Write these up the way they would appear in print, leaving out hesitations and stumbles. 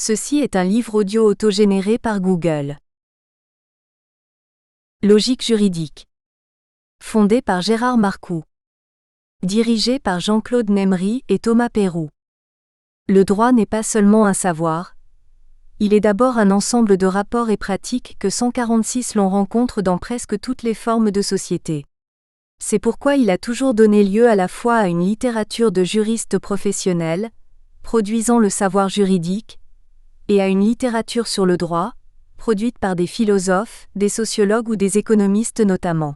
Ceci est un livre audio autogénéré par Google. Logique juridique. Fondé par Gérard Marcoux. Dirigé par Jean-Claude Nemery et Thomas Peyroux. Le droit n'est pas seulement un savoir. Il est d'abord un ensemble de rapports et pratiques que 146 l'on rencontre dans presque toutes les formes de société. C'est pourquoi il a toujours donné lieu à la fois à une littérature de juristes professionnels, produisant le savoir juridique, et à une littérature sur le droit, produite par des philosophes, des sociologues ou des économistes notamment.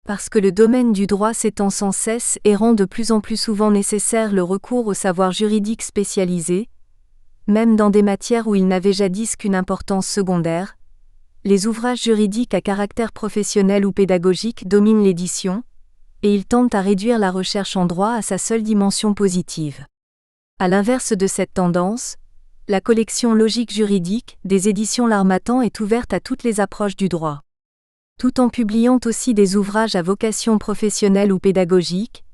Parce que le domaine du droit s'étend sans cesse et rend de plus en plus souvent nécessaire le recours au savoir juridique spécialisé, même dans des matières où il n'avait jadis qu'une importance secondaire, les ouvrages juridiques à caractère professionnel ou pédagogique dominent l'édition, et ils tendent à réduire la recherche en droit à sa seule dimension positive. À l'inverse de cette tendance, la collection Logique juridique des éditions L'Harmattan est ouverte à toutes les approches du droit. Tout en publiant aussi des ouvrages à vocation professionnelle ou pédagogique,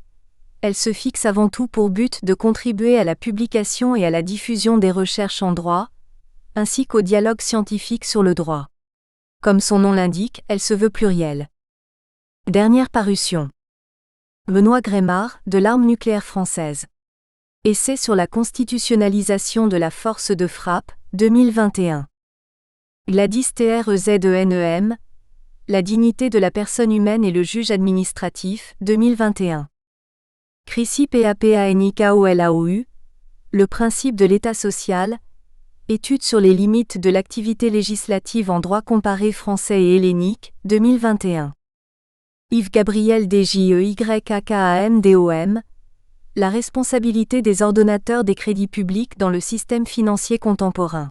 elle se fixe avant tout pour but de contribuer à la publication et à la diffusion des recherches en droit, ainsi qu'au dialogue scientifique sur le droit. Comme son nom l'indique, elle se veut plurielle. Dernière parution. Benoît Grémard, de l'arme nucléaire française. Essai sur la constitutionnalisation de la force de frappe, 2021. Gladys Trezenem, La dignité de la personne humaine et le juge administratif, 2021. Chrissy Papanikaolaou, Le principe de l'État social, Étude sur les limites de l'activité législative en droit comparé français et hellénique, 2021. Yves-Gabriel Djeykakam-Dom, La responsabilité des ordonnateurs des crédits publics dans le système financier contemporain.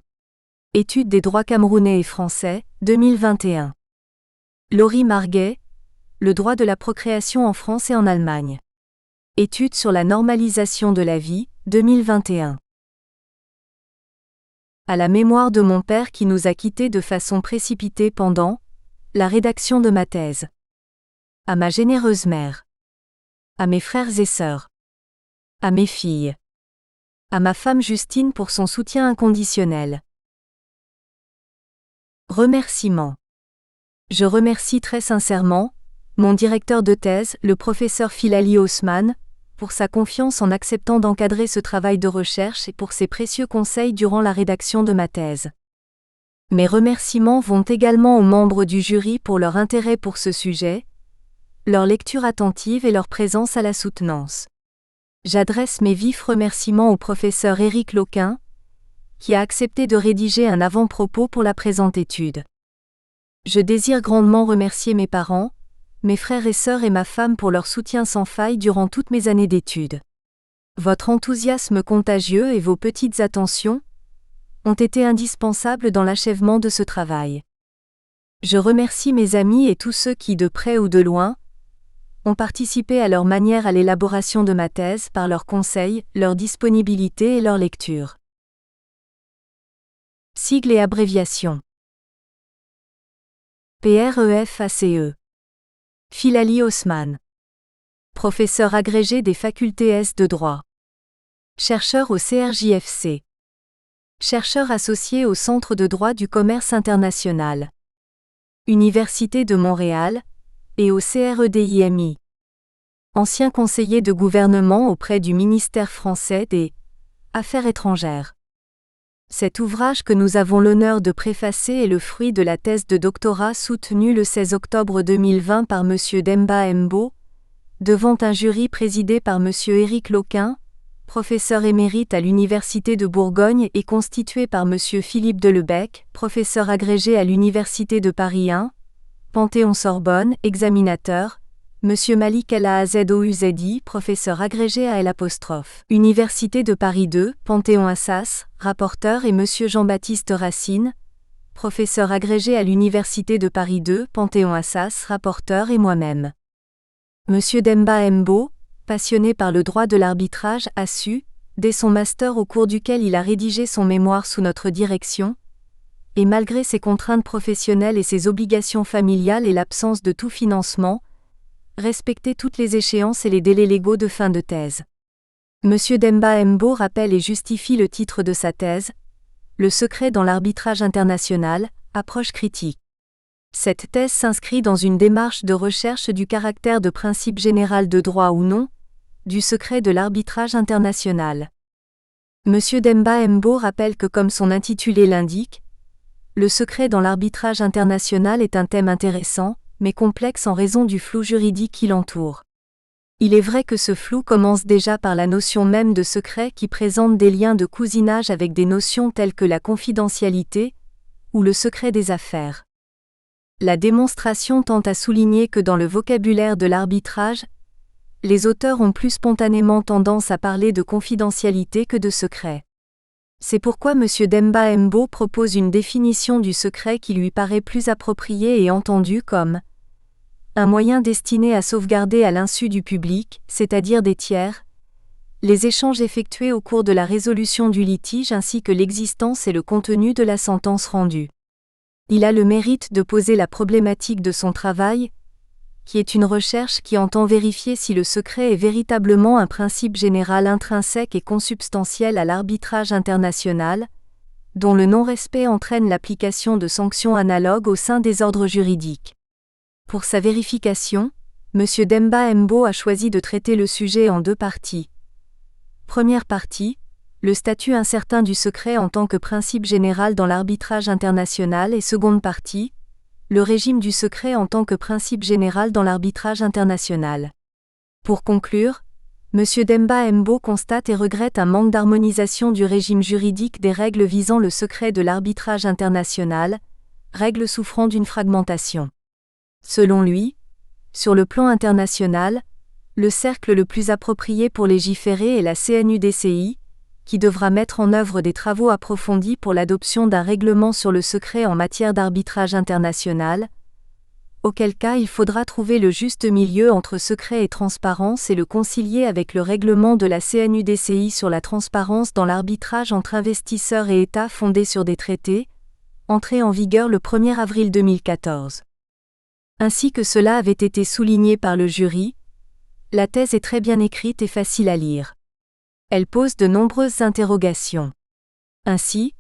Étude des droits camerounais et français, 2021. Laurie Marguet, Le droit de la procréation en France et en Allemagne. Étude sur la normalisation de la vie, 2021. À la mémoire de mon père qui nous a quittés de façon précipitée pendant la rédaction de ma thèse. À ma généreuse mère. À mes frères et sœurs. À mes filles. À ma femme Justine pour son soutien inconditionnel. Remerciements. Je remercie très sincèrement mon directeur de thèse, le professeur Filali Haussmann, pour sa confiance en acceptant d'encadrer ce travail de recherche et pour ses précieux conseils durant la rédaction de ma thèse. Mes remerciements vont également aux membres du jury pour leur intérêt pour ce sujet, leur lecture attentive et leur présence à la soutenance. J'adresse mes vifs remerciements au professeur Éric Loquin, qui a accepté de rédiger un avant-propos pour la présente étude. Je désire grandement remercier mes parents, mes frères et sœurs et ma femme pour leur soutien sans faille durant toutes mes années d'études. Votre enthousiasme contagieux et vos petites attentions ont été indispensables dans l'achèvement de ce travail. Je remercie mes amis et tous ceux qui, de près ou de loin, ont participé à leur manière à l'élaboration de ma thèse par leurs conseils, leur disponibilité et leur lecture. Sigles et abréviations. PREFACE. Filali Haussmann. Professeur agrégé des facultés S de droit. Chercheur au CRJFC. Chercheur associé au Centre de droit du commerce international. Université de Montréal, et au CREDIMI. Ancien conseiller de gouvernement auprès du ministère français des Affaires étrangères. Cet ouvrage que nous avons l'honneur de préfacer est le fruit de la thèse de doctorat soutenue le 16 octobre 2020 par M. Demba Mbo, devant un jury présidé par M. Éric Loquin, professeur émérite à l'Université de Bourgogne et constitué par M. Philippe Delebecq, professeur agrégé à l'Université de Paris 1, Panthéon-Sorbonne, examinateur, M. Malik El Azouzedi, professeur agrégé à L', Université de Paris 2, Panthéon-Assas, rapporteur et M. Jean-Baptiste Racine, professeur agrégé à l'Université de Paris 2, Panthéon-Assas, rapporteur et moi-même. M. Demba Mbo, passionné par le droit de l'arbitrage, a su, dès son master au cours duquel il a rédigé son mémoire sous notre direction, et malgré ses contraintes professionnelles et ses obligations familiales et l'absence de tout financement, respecter toutes les échéances et les délais légaux de fin de thèse. M. Demba Mbo rappelle et justifie le titre de sa thèse, Le secret dans l'arbitrage international, approche critique. Cette thèse s'inscrit dans une démarche de recherche du caractère de principe général de droit ou non, du secret de l'arbitrage international. M. Demba Mbo rappelle que comme son intitulé l'indique, le secret dans l'arbitrage international est un thème intéressant, mais complexe en raison du flou juridique qui l'entoure. Il est vrai que ce flou commence déjà par la notion même de secret qui présente des liens de cousinage avec des notions telles que la confidentialité ou le secret des affaires. La démonstration tend à souligner que dans le vocabulaire de l'arbitrage, les auteurs ont plus spontanément tendance à parler de confidentialité que de secret. C'est pourquoi M. Demba Mbo propose une définition du secret qui lui paraît plus appropriée et entendue comme un moyen destiné à sauvegarder à l'insu du public, c'est-à-dire des tiers, les échanges effectués au cours de la résolution du litige ainsi que l'existence et le contenu de la sentence rendue. Il a le mérite de poser la problématique de son travail, qui est une recherche qui entend vérifier si le secret est véritablement un principe général intrinsèque et consubstantiel à l'arbitrage international, dont le non-respect entraîne l'application de sanctions analogues au sein des ordres juridiques. Pour sa vérification, M. Demba Mbo a choisi de traiter le sujet en deux parties. Première partie, le statut incertain du secret en tant que principe général dans l'arbitrage international et seconde partie, le régime du secret en tant que principe général dans l'arbitrage international. Pour conclure, M. Demba Mbo constate et regrette un manque d'harmonisation du régime juridique des règles visant le secret de l'arbitrage international, règles souffrant d'une fragmentation. Selon lui, sur le plan international, le cercle le plus approprié pour légiférer est la CNUDCI, qui devra mettre en œuvre des travaux approfondis pour l'adoption d'un règlement sur le secret en matière d'arbitrage international, auquel cas il faudra trouver le juste milieu entre secret et transparence et le concilier avec le règlement de la CNUDCI sur la transparence dans l'arbitrage entre investisseurs et États fondé sur des traités, entré en vigueur le 1er avril 2014. Ainsi que cela avait été souligné par le jury, la thèse est très bien écrite et facile à lire. Elle pose de nombreuses interrogations. Ainsi,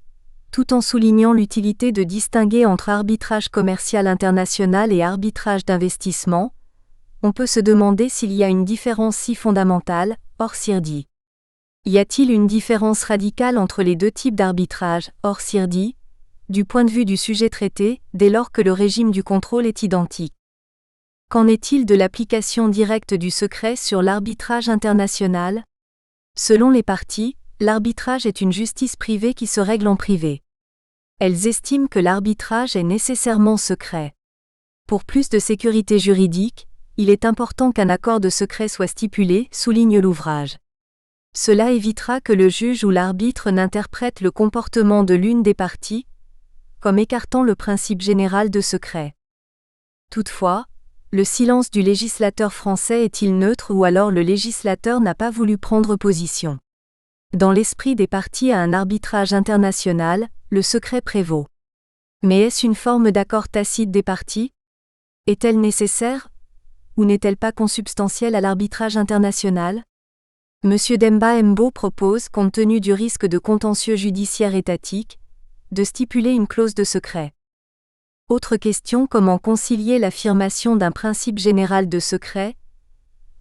tout en soulignant l'utilité de distinguer entre arbitrage commercial international et arbitrage d'investissement, on peut se demander s'il y a une différence si fondamentale, hors CIRDI. Y a-t-il une différence radicale entre les deux types d'arbitrage, hors CIRDI, du point de vue du sujet traité, dès lors que le régime du contrôle est identique? Qu'en est-il de l'application directe du secret sur l'arbitrage international? Selon les parties, l'arbitrage est une justice privée qui se règle en privé. Elles estiment que l'arbitrage est nécessairement secret. Pour plus de sécurité juridique, il est important qu'un accord de secret soit stipulé, souligne l'ouvrage. Cela évitera que le juge ou l'arbitre n'interprète le comportement de l'une des parties, comme écartant le principe général de secret. Toutefois, le silence du législateur français est-il neutre ou alors le législateur n'a pas voulu prendre position? Dans l'esprit des parties à un arbitrage international, le secret prévaut. Mais est-ce une forme d'accord tacite des parties? Est-elle nécessaire? Ou n'est-elle pas consubstantielle à l'arbitrage international? M. Demba Mbo propose, compte tenu du risque de contentieux judiciaire étatique, de stipuler une clause de secret. Autre question: comment concilier l'affirmation d'un principe général de secret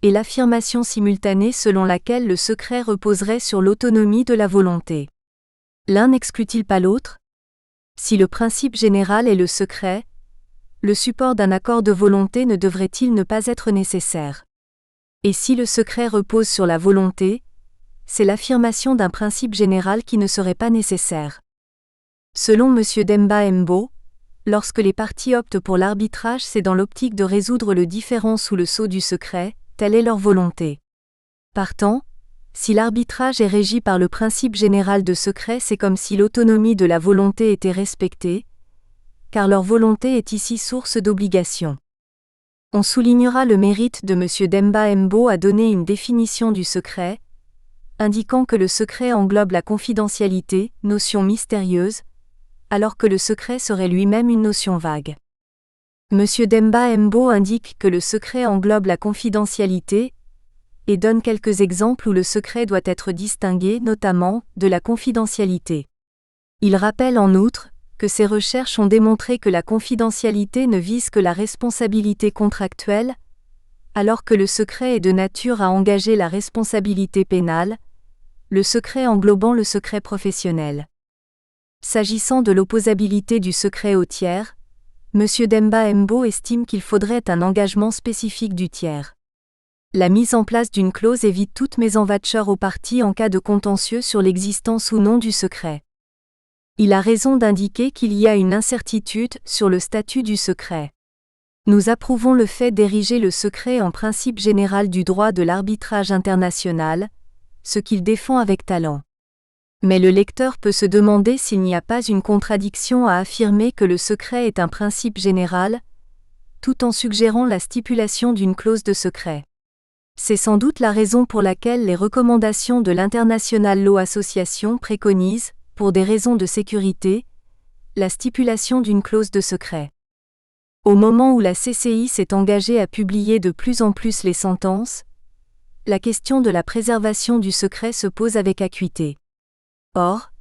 et l'affirmation simultanée selon laquelle le secret reposerait sur l'autonomie de la volonté? L'un n'exclut-il pas l'autre? Si le principe général est le secret, le support d'un accord de volonté ne devrait-il ne pas être nécessaire? Et si le secret repose sur la volonté, c'est l'affirmation d'un principe général qui ne serait pas nécessaire. Selon M. Demba Mbo, lorsque les parties optent pour l'arbitrage, c'est dans l'optique de résoudre le différend sous le sceau du secret, telle est leur volonté. Partant, si l'arbitrage est régi par le principe général de secret, c'est comme si l'autonomie de la volonté était respectée, car leur volonté est ici source d'obligation. On soulignera le mérite de M. Demba Mbo à donner une définition du secret, indiquant que le secret englobe la confidentialité, notion mystérieuse, alors que le secret serait lui-même une notion vague. M. Demba Mbo indique que le secret englobe la confidentialité et donne quelques exemples où le secret doit être distingué, notamment, de la confidentialité. Il rappelle en outre que ces recherches ont démontré que la confidentialité ne vise que la responsabilité contractuelle, alors que le secret est de nature à engager la responsabilité pénale, le secret englobant le secret professionnel. S'agissant de l'opposabilité du secret au tiers, M. Demba Mbo estime qu'il faudrait un engagement spécifique du tiers. La mise en place d'une clause évite toute mésaventure aux parties en cas de contentieux sur l'existence ou non du secret. Il a raison d'indiquer qu'il y a une incertitude sur le statut du secret. Nous approuvons le fait d'ériger le secret en principe général du droit de l'arbitrage international, ce qu'il défend avec talent. Mais le lecteur peut se demander s'il n'y a pas une contradiction à affirmer que le secret est un principe général, tout en suggérant la stipulation d'une clause de secret. C'est sans doute la raison pour laquelle les recommandations de l'International Law Association préconisent, pour des raisons de sécurité, la stipulation d'une clause de secret. Au moment où la CCI s'est engagée à publier de plus en plus les sentences, la question de la préservation du secret se pose avec acuité. Or,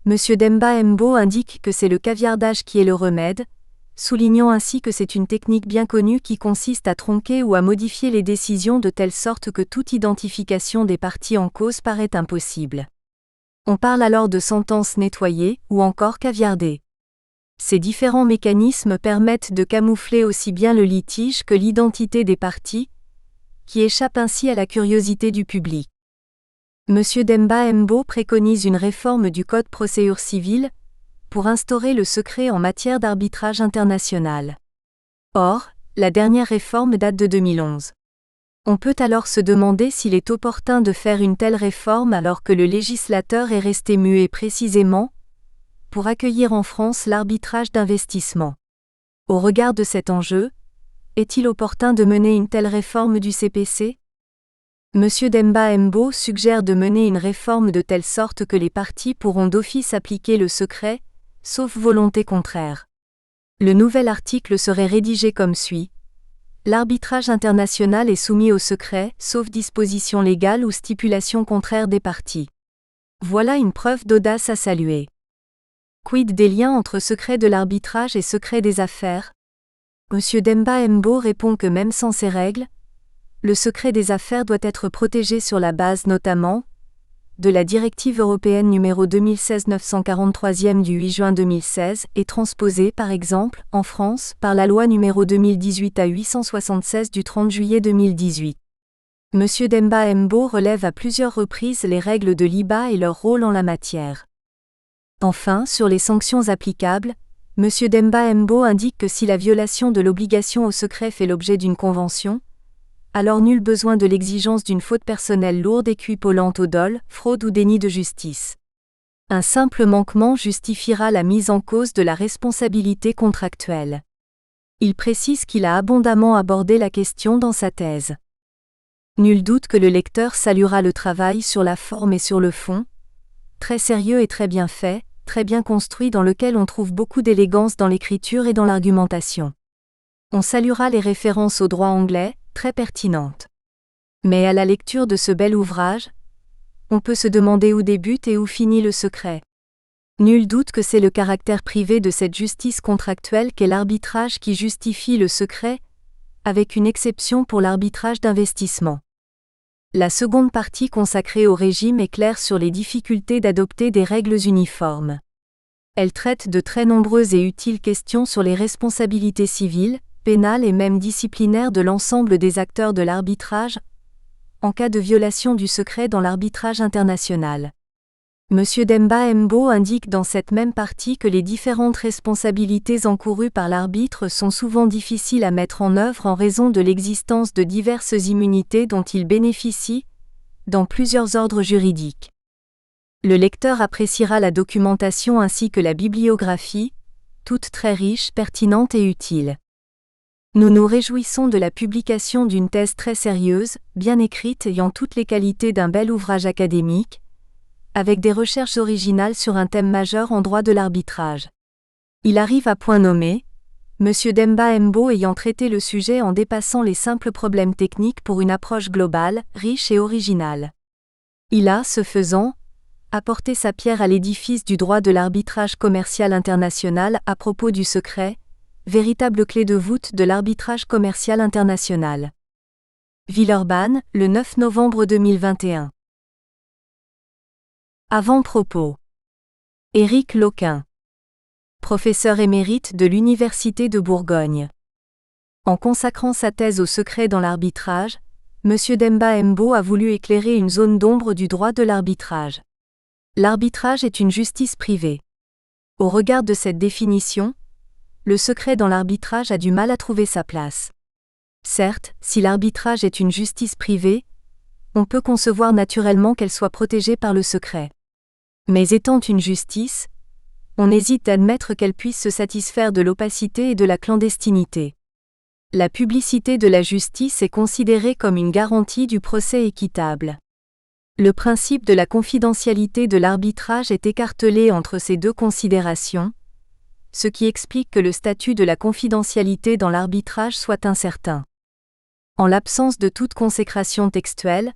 M. Demba Mbo indique que c'est le caviardage qui est le remède, soulignant ainsi que c'est une technique bien connue qui consiste à tronquer ou à modifier les décisions de telle sorte que toute identification des parties en cause paraît impossible. On parle alors de sentences nettoyées ou encore caviardées. Ces différents mécanismes permettent de camoufler aussi bien le litige que l'identité des parties, qui échappent ainsi à la curiosité du public. M. Demba Mbo préconise une réforme du Code procédure civile pour instaurer le secret en matière d'arbitrage international. Or, la dernière réforme date de 2011. On peut alors se demander s'il est opportun de faire une telle réforme alors que le législateur est resté muet précisément pour accueillir en France l'arbitrage d'investissement. Au regard de cet enjeu, est-il opportun de mener une telle réforme du CPC ? M. Demba Mbo suggère de mener une réforme de telle sorte que les parties pourront d'office appliquer le secret, sauf volonté contraire. Le nouvel article serait rédigé comme suit. L'arbitrage international est soumis au secret, sauf disposition légale ou stipulation contraire des parties. Voilà une preuve d'audace à saluer. Quid des liens entre secret de l'arbitrage et secret des affaires ? M. Demba Mbo répond que même sans ces règles, le secret des affaires doit être protégé sur la base notamment de la directive européenne numéro 2016-943 du 8 juin 2016 et transposée par exemple, en France, par la loi numéro 2018-876 du 30 juillet 2018. M. Demba Mbo relève à plusieurs reprises les règles de l'IBA et leur rôle en la matière. Enfin, sur les sanctions applicables, M. Demba Mbo indique que si la violation de l'obligation au secret fait l'objet d'une convention, alors nul besoin de l'exigence d'une faute personnelle lourde équivalente au dol, fraude ou déni de justice. Un simple manquement justifiera la mise en cause de la responsabilité contractuelle. Il précise qu'il a abondamment abordé la question dans sa thèse. Nul doute que le lecteur saluera le travail sur la forme et sur le fond, très sérieux et très bien fait, très bien construit dans lequel on trouve beaucoup d'élégance dans l'écriture et dans l'argumentation. On saluera les références au droit anglais, très pertinentes. Mais à la lecture de ce bel ouvrage, on peut se demander où débute et où finit le secret. Nul doute que c'est le caractère privé de cette justice contractuelle qu'est l'arbitrage qui justifie le secret, avec une exception pour l'arbitrage d'investissement. La seconde partie consacrée au régime est claire sur les difficultés d'adopter des règles uniformes. Elle traite de très nombreuses et utiles questions sur les responsabilités civiles, pénales et même disciplinaires de l'ensemble des acteurs de l'arbitrage, en cas de violation du secret dans l'arbitrage international. M. Demba Mbo indique dans cette même partie que les différentes responsabilités encourues par l'arbitre sont souvent difficiles à mettre en œuvre en raison de l'existence de diverses immunités dont il bénéficie, dans plusieurs ordres juridiques. Le lecteur appréciera la documentation ainsi que la bibliographie, toutes très riches, pertinentes et utiles. Nous nous réjouissons de la publication d'une thèse très sérieuse, bien écrite ayant toutes les qualités d'un bel ouvrage académique, avec des recherches originales sur un thème majeur en droit de l'arbitrage. Il arrive à point nommé, M. Demba Mbo ayant traité le sujet en dépassant les simples problèmes techniques pour une approche globale, riche et originale. Il a, ce faisant, apporter sa pierre à l'édifice du droit de l'arbitrage commercial international à propos du secret, véritable clé de voûte de l'arbitrage commercial international. Villeurbanne, le 9 novembre 2021. Avant-propos. Éric Loquin. Professeur émérite de l'Université de Bourgogne. En consacrant sa thèse au secret dans l'arbitrage, M. Demba Mbo a voulu éclairer une zone d'ombre du droit de l'arbitrage. L'arbitrage est une justice privée. Au regard de cette définition, le secret dans l'arbitrage a du mal à trouver sa place. Certes, si l'arbitrage est une justice privée, on peut concevoir naturellement qu'elle soit protégée par le secret. Mais étant une justice, on hésite d'admettre qu'elle puisse se satisfaire de l'opacité et de la clandestinité. La publicité de la justice est considérée comme une garantie du procès équitable. Le principe de la confidentialité de l'arbitrage est écartelé entre ces deux considérations, ce qui explique que le statut de la confidentialité dans l'arbitrage soit incertain. En l'absence de toute consécration textuelle,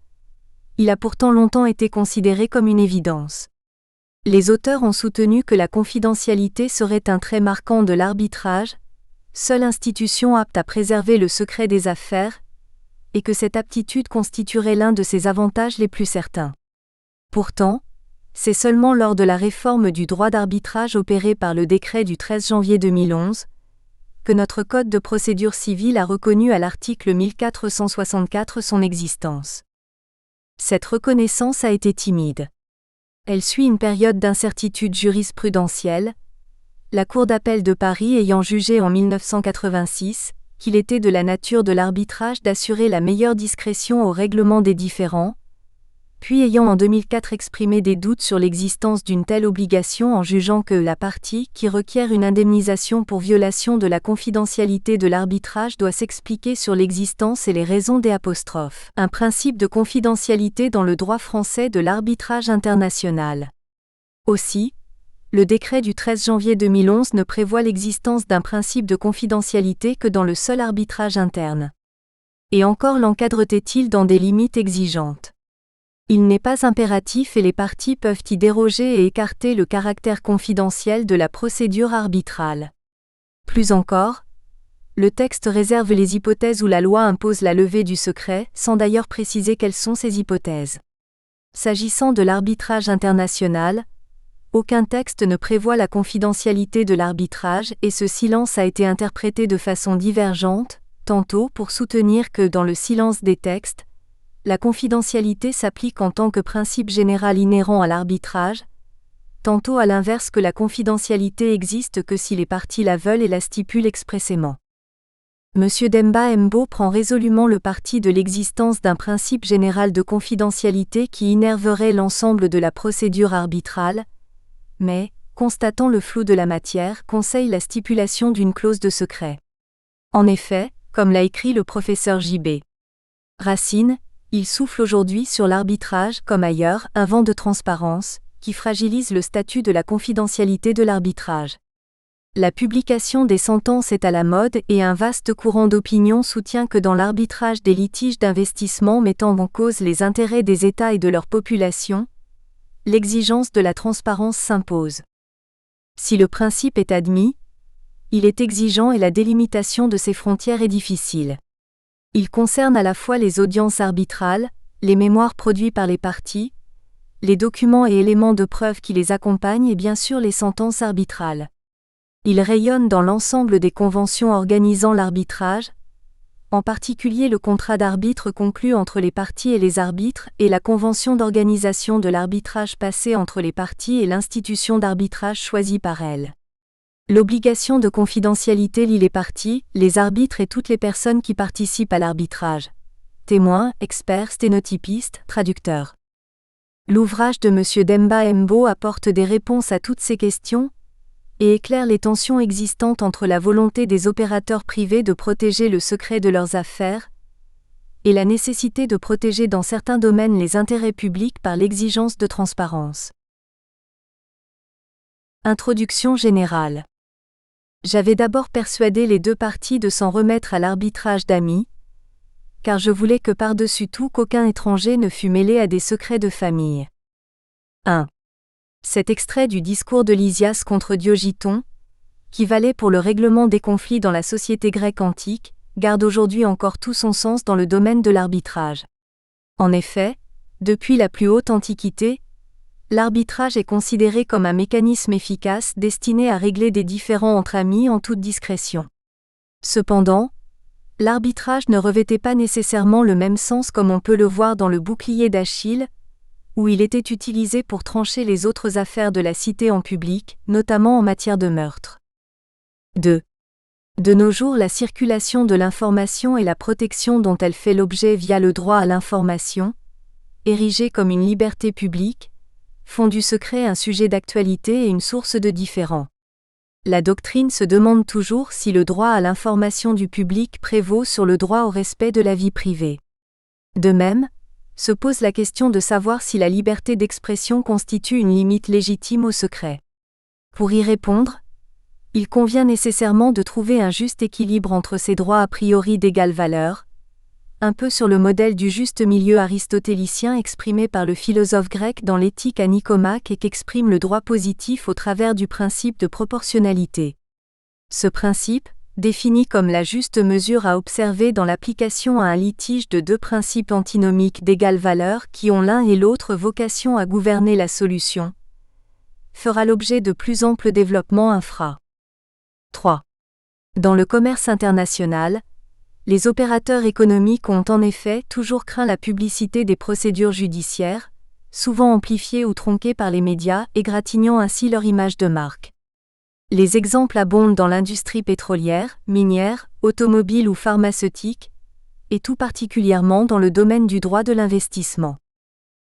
il a pourtant longtemps été considéré comme une évidence. Les auteurs ont soutenu que la confidentialité serait un trait marquant de l'arbitrage, seule institution apte à préserver le secret des affaires, et que cette aptitude constituerait l'un de ses avantages les plus certains. Pourtant, c'est seulement lors de la réforme du droit d'arbitrage opérée par le décret du 13 janvier 2011 que notre Code de procédure civile a reconnu à l'article 1464 son existence. Cette reconnaissance a été timide. Elle suit une période d'incertitude jurisprudentielle, la Cour d'appel de Paris ayant jugé en 1986 qu'il était de la nature de l'arbitrage d'assurer la meilleure discrétion au règlement des différends, puis ayant en 2004 exprimé des doutes sur l'existence d'une telle obligation en jugeant que la partie qui requiert une indemnisation pour violation de la confidentialité de l'arbitrage doit s'expliquer sur l'existence et les raisons des apostrophes. Un principe de confidentialité dans le droit français de l'arbitrage international. Aussi, le décret du 13 janvier 2011 ne prévoit l'existence d'un principe de confidentialité que dans le seul arbitrage interne. Et encore l'encadre-t-il dans des limites exigeantes. Il n'est pas impératif et les parties peuvent y déroger et écarter le caractère confidentiel de la procédure arbitrale. Plus encore, le texte réserve les hypothèses où la loi impose la levée du secret, sans d'ailleurs préciser quelles sont ces hypothèses. S'agissant de l'arbitrage international, aucun texte ne prévoit la confidentialité de l'arbitrage et ce silence a été interprété de façon divergente, tantôt pour soutenir que dans le silence des textes, la confidentialité s'applique en tant que principe général inhérent à l'arbitrage, tantôt à l'inverse que la confidentialité existe que si les parties la veulent et la stipulent expressément. M. Demba Mbo prend résolument le parti de l'existence d'un principe général de confidentialité qui innerverait l'ensemble de la procédure arbitrale, mais, constatant le flou de la matière, conseille la stipulation d'une clause de secret. En effet, comme l'a écrit le professeur J.B. Racine, il souffle aujourd'hui sur l'arbitrage, comme ailleurs, un vent de transparence, qui fragilise le statut de la confidentialité de l'arbitrage. La publication des sentences est à la mode et un vaste courant d'opinion soutient que dans l'arbitrage des litiges d'investissement mettant en cause les intérêts des États et de leur population, l'exigence de la transparence s'impose. Si le principe est admis, il est exigeant et la délimitation de ses frontières est difficile. Il concerne à la fois les audiences arbitrales, les mémoires produits par les parties, les documents et éléments de preuve qui les accompagnent et bien sûr les sentences arbitrales. Il rayonne dans l'ensemble des conventions organisant l'arbitrage, en particulier le contrat d'arbitre conclu entre les parties et les arbitres et la convention d'organisation de l'arbitrage passée entre les parties et l'institution d'arbitrage choisie par elles. L'obligation de confidentialité lie les parties, les arbitres et toutes les personnes qui participent à l'arbitrage. Témoins, experts, sténotypistes, traducteurs. L'ouvrage de M. Demba Mbo apporte des réponses à toutes ces questions et éclaire les tensions existantes entre la volonté des opérateurs privés de protéger le secret de leurs affaires et la nécessité de protéger dans certains domaines les intérêts publics par l'exigence de transparence. Introduction générale. J'avais d'abord persuadé les deux parties de s'en remettre à l'arbitrage d'amis, car je voulais que par-dessus tout qu'aucun étranger ne fût mêlé à des secrets de famille. 1. Cet extrait du discours de Lysias contre Diogiton, qui valait pour le règlement des conflits dans la société grecque antique, garde aujourd'hui encore tout son sens dans le domaine de l'arbitrage. En effet, depuis la plus haute Antiquité, l'arbitrage est considéré comme un mécanisme efficace destiné à régler des différends entre amis en toute discrétion. Cependant, l'arbitrage ne revêtait pas nécessairement le même sens comme on peut le voir dans le bouclier d'Achille, où il était utilisé pour trancher les autres affaires de la cité en public, notamment en matière de meurtre. 2. De nos jours, la circulation de l'information et la protection dont elle fait l'objet via le droit à l'information, érigé comme une liberté publique, font du secret un sujet d'actualité et une source de différend. La doctrine se demande toujours si le droit à l'information du public prévaut sur le droit au respect de la vie privée. De même, se pose la question de savoir si la liberté d'expression constitue une limite légitime au secret. Pour y répondre, il convient nécessairement de trouver un juste équilibre entre ces droits a priori d'égale valeur, un peu sur le modèle du juste milieu aristotélicien exprimé par le philosophe grec dans l'Éthique à Nicomaque et qu'exprime le droit positif au travers du principe de proportionnalité. Ce principe, défini comme la juste mesure à observer dans l'application à un litige de deux principes antinomiques d'égale valeur qui ont l'un et l'autre vocation à gouverner la solution, fera l'objet de plus amples développements infra. 3. Dans le commerce international, les opérateurs économiques ont en effet toujours craint la publicité des procédures judiciaires, souvent amplifiées ou tronquées par les médias, égratignant ainsi leur image de marque. Les exemples abondent dans l'industrie pétrolière, minière, automobile ou pharmaceutique, et tout particulièrement dans le domaine du droit de l'investissement.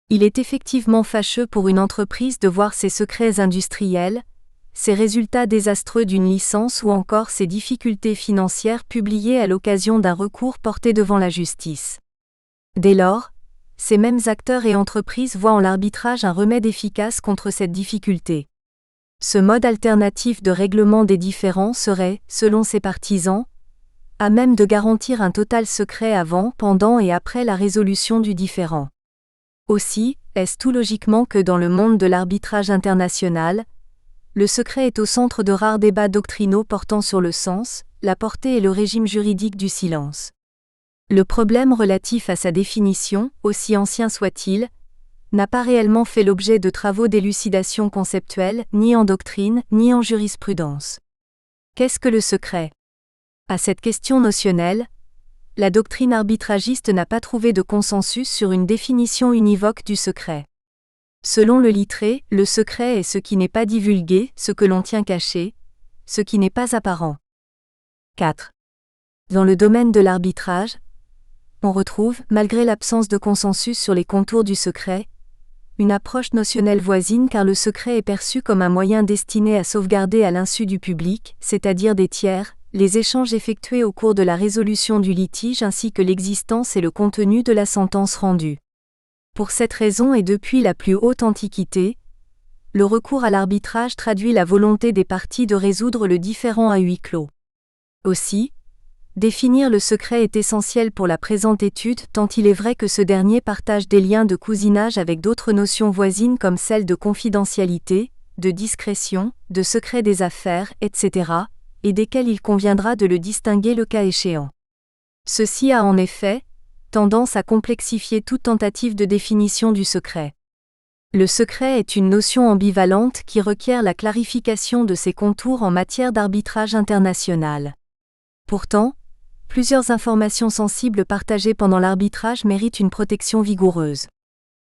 Il est effectivement fâcheux pour une entreprise de voir ses secrets industriels, ses résultats désastreux d'une licence ou encore ses difficultés financières publiées à l'occasion d'un recours porté devant la justice. Dès lors, ces mêmes acteurs et entreprises voient en l'arbitrage un remède efficace contre cette difficulté. Ce mode alternatif de règlement des différends serait, selon ses partisans, à même de garantir un total secret avant, pendant et après la résolution du différend. Aussi, est-ce tout logiquement que dans le monde de l'arbitrage international, le secret est au centre de rares débats doctrinaux portant sur le sens, la portée et le régime juridique du silence. Le problème relatif à sa définition, aussi ancien soit-il, n'a pas réellement fait l'objet de travaux d'élucidation conceptuelle, ni en doctrine, ni en jurisprudence. Qu'est-ce que le secret ? À cette question notionnelle, la doctrine arbitragiste n'a pas trouvé de consensus sur une définition univoque du secret. Selon le Littré, le secret est ce qui n'est pas divulgué, ce que l'on tient caché, ce qui n'est pas apparent. 4. Dans le domaine de l'arbitrage, on retrouve, malgré l'absence de consensus sur les contours du secret, une approche notionnelle voisine car le secret est perçu comme un moyen destiné à sauvegarder à l'insu du public, c'est-à-dire des tiers, les échanges effectués au cours de la résolution du litige ainsi que l'existence et le contenu de la sentence rendue. Pour cette raison et depuis la plus haute Antiquité, le recours à l'arbitrage traduit la volonté des parties de résoudre le différend à huis clos. Aussi, définir le secret est essentiel pour la présente étude tant il est vrai que ce dernier partage des liens de cousinage avec d'autres notions voisines comme celles de confidentialité, de discrétion, de secret des affaires, etc., et desquelles il conviendra de le distinguer le cas échéant. Ceci a en effet tendance à complexifier toute tentative de définition du secret. Le secret est une notion ambivalente qui requiert la clarification de ses contours en matière d'arbitrage international. Pourtant, plusieurs informations sensibles partagées pendant l'arbitrage méritent une protection vigoureuse.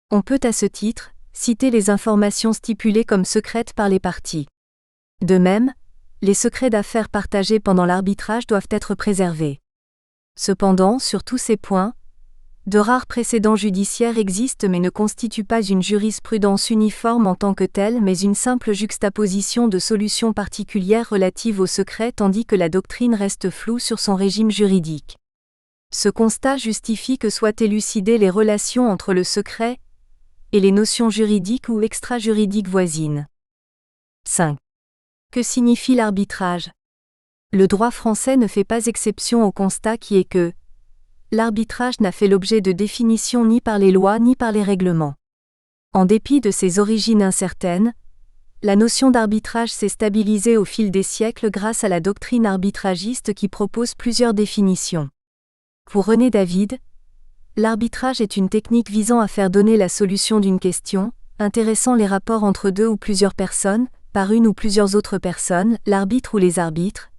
On peut à ce titre citer les informations stipulées comme secrètes par les parties. De même, les secrets d'affaires partagés pendant l'arbitrage doivent être préservés. Cependant, sur tous ces points, de rares précédents judiciaires existent mais ne constituent pas une jurisprudence uniforme en tant que telle mais une simple juxtaposition de solutions particulières relatives au secret tandis que la doctrine reste floue sur son régime juridique. Ce constat justifie que soient élucidées les relations entre le secret et les notions juridiques ou extra-juridiques voisines. 5. Que signifie l'arbitrage ? Le droit français ne fait pas exception au constat qui est que l'arbitrage n'a fait l'objet de définition ni par les lois ni par les règlements. En dépit de ses origines incertaines, La notion d'arbitrage s'est stabilisée au fil des siècles grâce à la doctrine arbitragiste qui propose plusieurs définitions. Pour René David, l'arbitrage est une technique visant à faire donner la solution d'une question, intéressant les rapports entre deux ou plusieurs personnes, par une ou plusieurs autres personnes, l'arbitre ou les arbitres,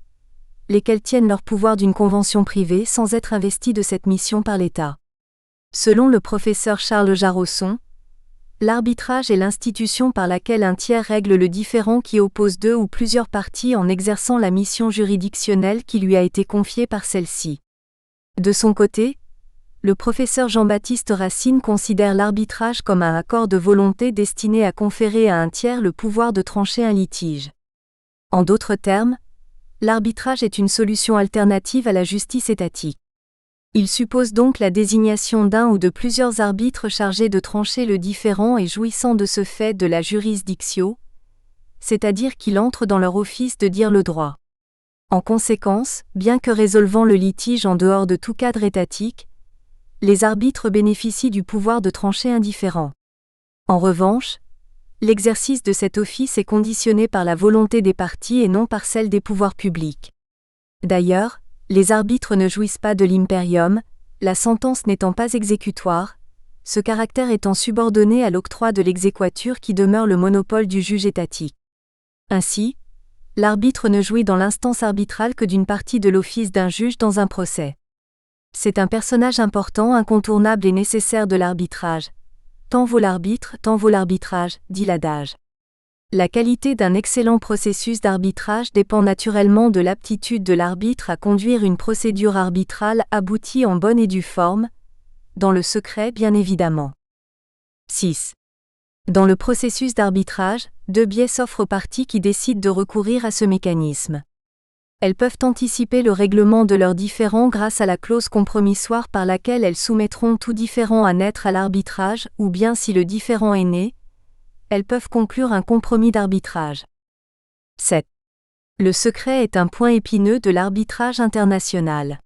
lesquels tiennent leur pouvoir d'une convention privée sans être investis de cette mission par l'État. Selon le professeur Charles Jarosson, l'arbitrage est l'institution par laquelle un tiers règle le différend qui oppose deux ou plusieurs parties en exerçant la mission juridictionnelle qui lui a été confiée par celle-ci. De son côté, le professeur Jean-Baptiste Racine considère l'arbitrage comme un accord de volonté destiné à conférer à un tiers le pouvoir de trancher un litige. En d'autres termes, l'arbitrage est une solution alternative à la justice étatique. Il suppose donc la désignation d'un ou de plusieurs arbitres chargés de trancher le différend et jouissant de ce fait de la jurisdictio, c'est-à-dire qu'il entre dans leur office de dire le droit. En conséquence, bien que résolvant le litige en dehors de tout cadre étatique, les arbitres bénéficient du pouvoir de trancher un différend. En revanche, l'exercice de cet office est conditionné par la volonté des parties et non par celle des pouvoirs publics. D'ailleurs, les arbitres ne jouissent pas de l'imperium, la sentence n'étant pas exécutoire, ce caractère étant subordonné à l'octroi de l'exéquatur qui demeure le monopole du juge étatique. Ainsi, l'arbitre ne jouit dans l'instance arbitrale que d'une partie de l'office d'un juge dans un procès. C'est un personnage important, incontournable et nécessaire de l'arbitrage. Tant vaut l'arbitre, tant vaut l'arbitrage, dit l'adage. La qualité d'un excellent processus d'arbitrage dépend naturellement de l'aptitude de l'arbitre à conduire une procédure arbitrale aboutie en bonne et due forme, dans le secret bien évidemment. 6. Dans le processus d'arbitrage, deux biais s'offrent aux parties qui décident de recourir à ce mécanisme. Elles peuvent anticiper le règlement de leurs différends grâce à la clause compromissoire par laquelle elles soumettront tout différend à naître à l'arbitrage, ou bien si le différend est né, elles peuvent conclure un compromis d'arbitrage. 7. Le secret est un point épineux de l'arbitrage international.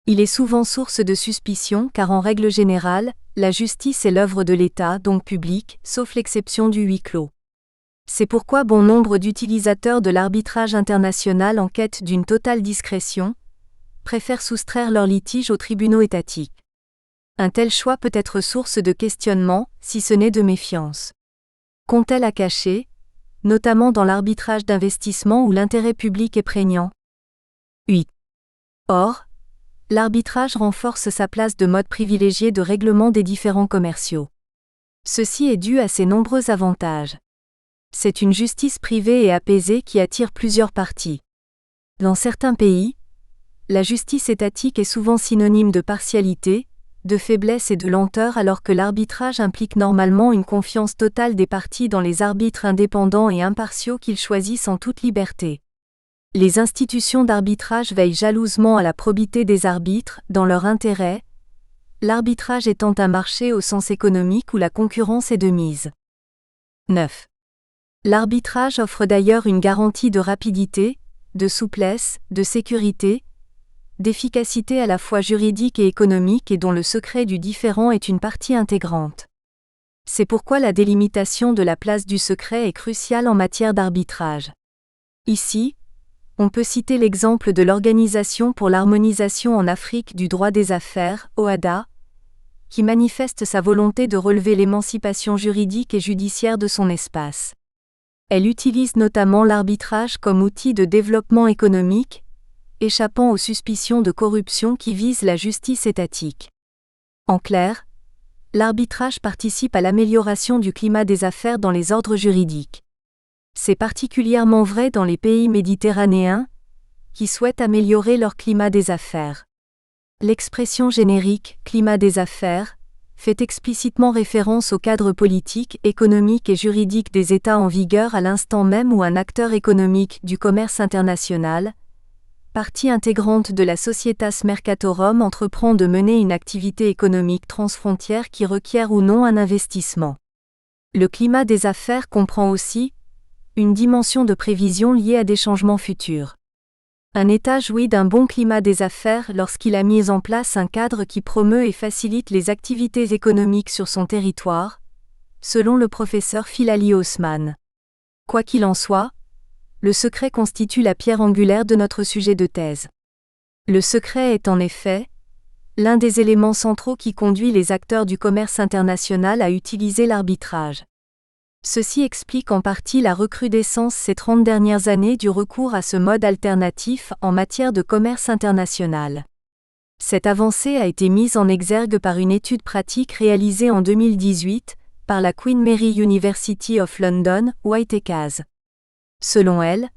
Il est souvent source de suspicion car en règle générale, la justice est l'œuvre de l'État, donc publique, sauf l'exception du huis clos. C'est pourquoi bon nombre d'utilisateurs de l'arbitrage international en quête d'une totale discrétion préfèrent soustraire leurs litiges aux tribunaux étatiques. Un tel choix peut être source de questionnement, si ce n'est de méfiance. Qu'ont-elles à cacher, notamment dans l'arbitrage d'investissement où l'intérêt public est prégnant ? 8. Or, l'arbitrage renforce sa place de mode privilégié de règlement des différends commerciaux. Ceci est dû à ses nombreux avantages. C'est une justice privée et apaisée qui attire plusieurs parties. Dans certains pays, la justice étatique est souvent synonyme de partialité, de faiblesse et de lenteur alors que l'arbitrage implique normalement une confiance totale des parties dans les arbitres indépendants et impartiaux qu'ils choisissent en toute liberté. Les institutions d'arbitrage veillent jalousement à la probité des arbitres, dans leur intérêt, l'arbitrage étant un marché au sens économique où la concurrence est de mise. 9. L'arbitrage offre d'ailleurs une garantie de rapidité, de souplesse, de sécurité, d'efficacité à la fois juridique et économique et dont le secret du différend est une partie intégrante. C'est pourquoi la délimitation de la place du secret est cruciale en matière d'arbitrage. Ici, on peut citer l'exemple de l'Organisation pour l'harmonisation en Afrique du droit des affaires, OHADA, qui manifeste sa volonté de relever l'émancipation juridique et judiciaire de son espace. Elle utilise notamment l'arbitrage comme outil de développement économique, échappant aux suspicions de corruption qui visent la justice étatique. En clair, l'arbitrage participe à l'amélioration du climat des affaires dans les ordres juridiques. C'est particulièrement vrai dans les pays méditerranéens, qui souhaitent améliorer leur climat des affaires. L'expression générique « climat des affaires » fait explicitement référence au cadre politique, économique et juridique des États en vigueur à l'instant même où un acteur économique du commerce international, partie intégrante de la Societas Mercatorum, entreprend de mener une activité économique transfrontière qui requiert ou non un investissement. Le climat des affaires comprend aussi une dimension de prévision liée à des changements futurs. Un État jouit d'un bon climat des affaires lorsqu'il a mis en place un cadre qui promeut et facilite les activités économiques sur son territoire, selon le professeur Philali Osman. Quoi qu'il en soit, le secret constitue la pierre angulaire de notre sujet de thèse. Le secret est en effet l'un des éléments centraux qui conduit les acteurs du commerce international à utiliser l'arbitrage. Ceci explique en partie la recrudescence ces 30 dernières années du recours à ce mode alternatif en matière de commerce international. Cette avancée a été mise en exergue par une étude pratique réalisée en 2018 par la Queen Mary University of London, Whitecase. Selon elle,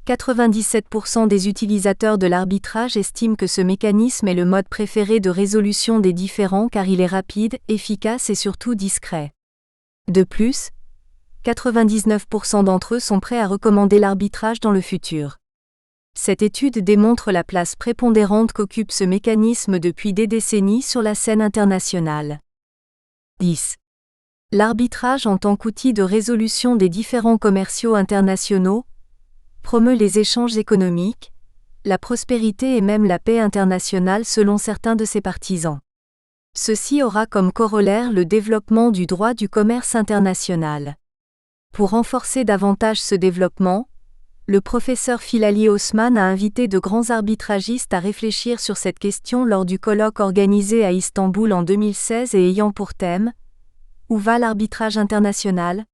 97% des utilisateurs de l'arbitrage estiment que ce mécanisme est le mode préféré de résolution des différends car il est rapide, efficace et surtout discret. De plus, 99% d'entre eux sont prêts à recommander l'arbitrage dans le futur. Cette étude démontre la place prépondérante qu'occupe ce mécanisme depuis des décennies sur la scène internationale. 10. L'arbitrage en tant qu'outil de résolution des différends commerciaux internationaux promeut les échanges économiques, la prospérité et même la paix internationale selon certains de ses partisans. Ceci aura comme corollaire le développement du droit du commerce international. Pour renforcer davantage ce développement, le professeur Filali Osman a invité de grands arbitragistes à réfléchir sur cette question lors du colloque organisé à Istanbul en 2016 et ayant pour thème « Où va l'arbitrage international ?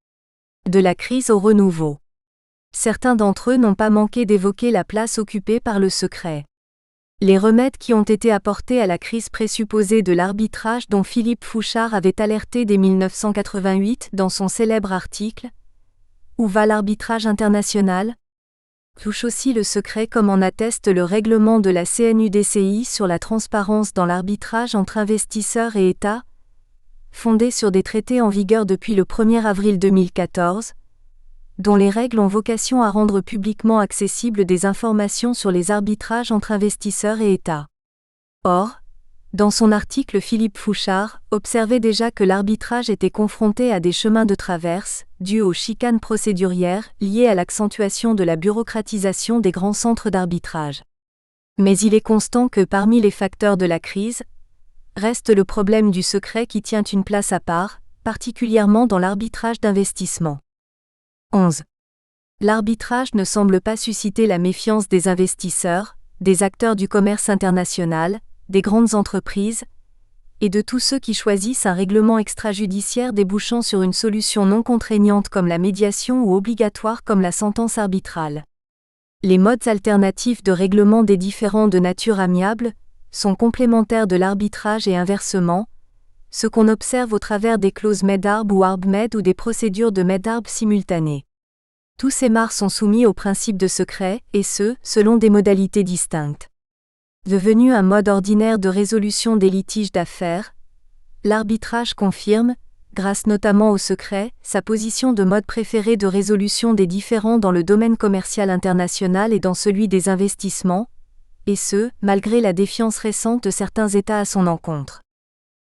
De la crise au renouveau ». Certains d'entre eux n'ont pas manqué d'évoquer la place occupée par le secret. Les remèdes qui ont été apportés à la crise présupposée de l'arbitrage dont Philippe Fouchard avait alerté dès 1988 dans son célèbre article « Où va l'arbitrage international ? » touchent aussi le secret comme en atteste le règlement de la CNUDCI sur la transparence dans l'arbitrage entre investisseurs et États, fondé sur des traités en vigueur depuis le 1er avril 2014, dont les règles ont vocation à rendre publiquement accessibles des informations sur les arbitrages entre investisseurs et États. Or, dans son article, Philippe Fouchard observait déjà que l'arbitrage était confronté à des chemins de traverse, dus aux chicanes procédurières liées à l'accentuation de la bureaucratisation des grands centres d'arbitrage. Mais il est constant que parmi les facteurs de la crise, reste le problème du secret qui tient une place à part, particulièrement dans l'arbitrage d'investissement. 11. L'arbitrage ne semble pas susciter la méfiance des investisseurs, des acteurs du commerce international, des grandes entreprises, et de tous ceux qui choisissent un règlement extrajudiciaire débouchant sur une solution non contraignante comme la médiation ou obligatoire comme la sentence arbitrale. Les modes alternatifs de règlement des différends de nature amiable sont complémentaires de l'arbitrage et inversement, ce qu'on observe au travers des clauses MED-ARB ou ARB-MED ou des procédures de MED-ARB simultanées. Tous ces marcs sont soumis au principe de secret, et ce, selon des modalités distinctes. Devenu un mode ordinaire de résolution des litiges d'affaires, l'arbitrage confirme, grâce notamment au secret, sa position de mode préféré de résolution des différends dans le domaine commercial international et dans celui des investissements, et ce, malgré la défiance récente de certains États à son encontre.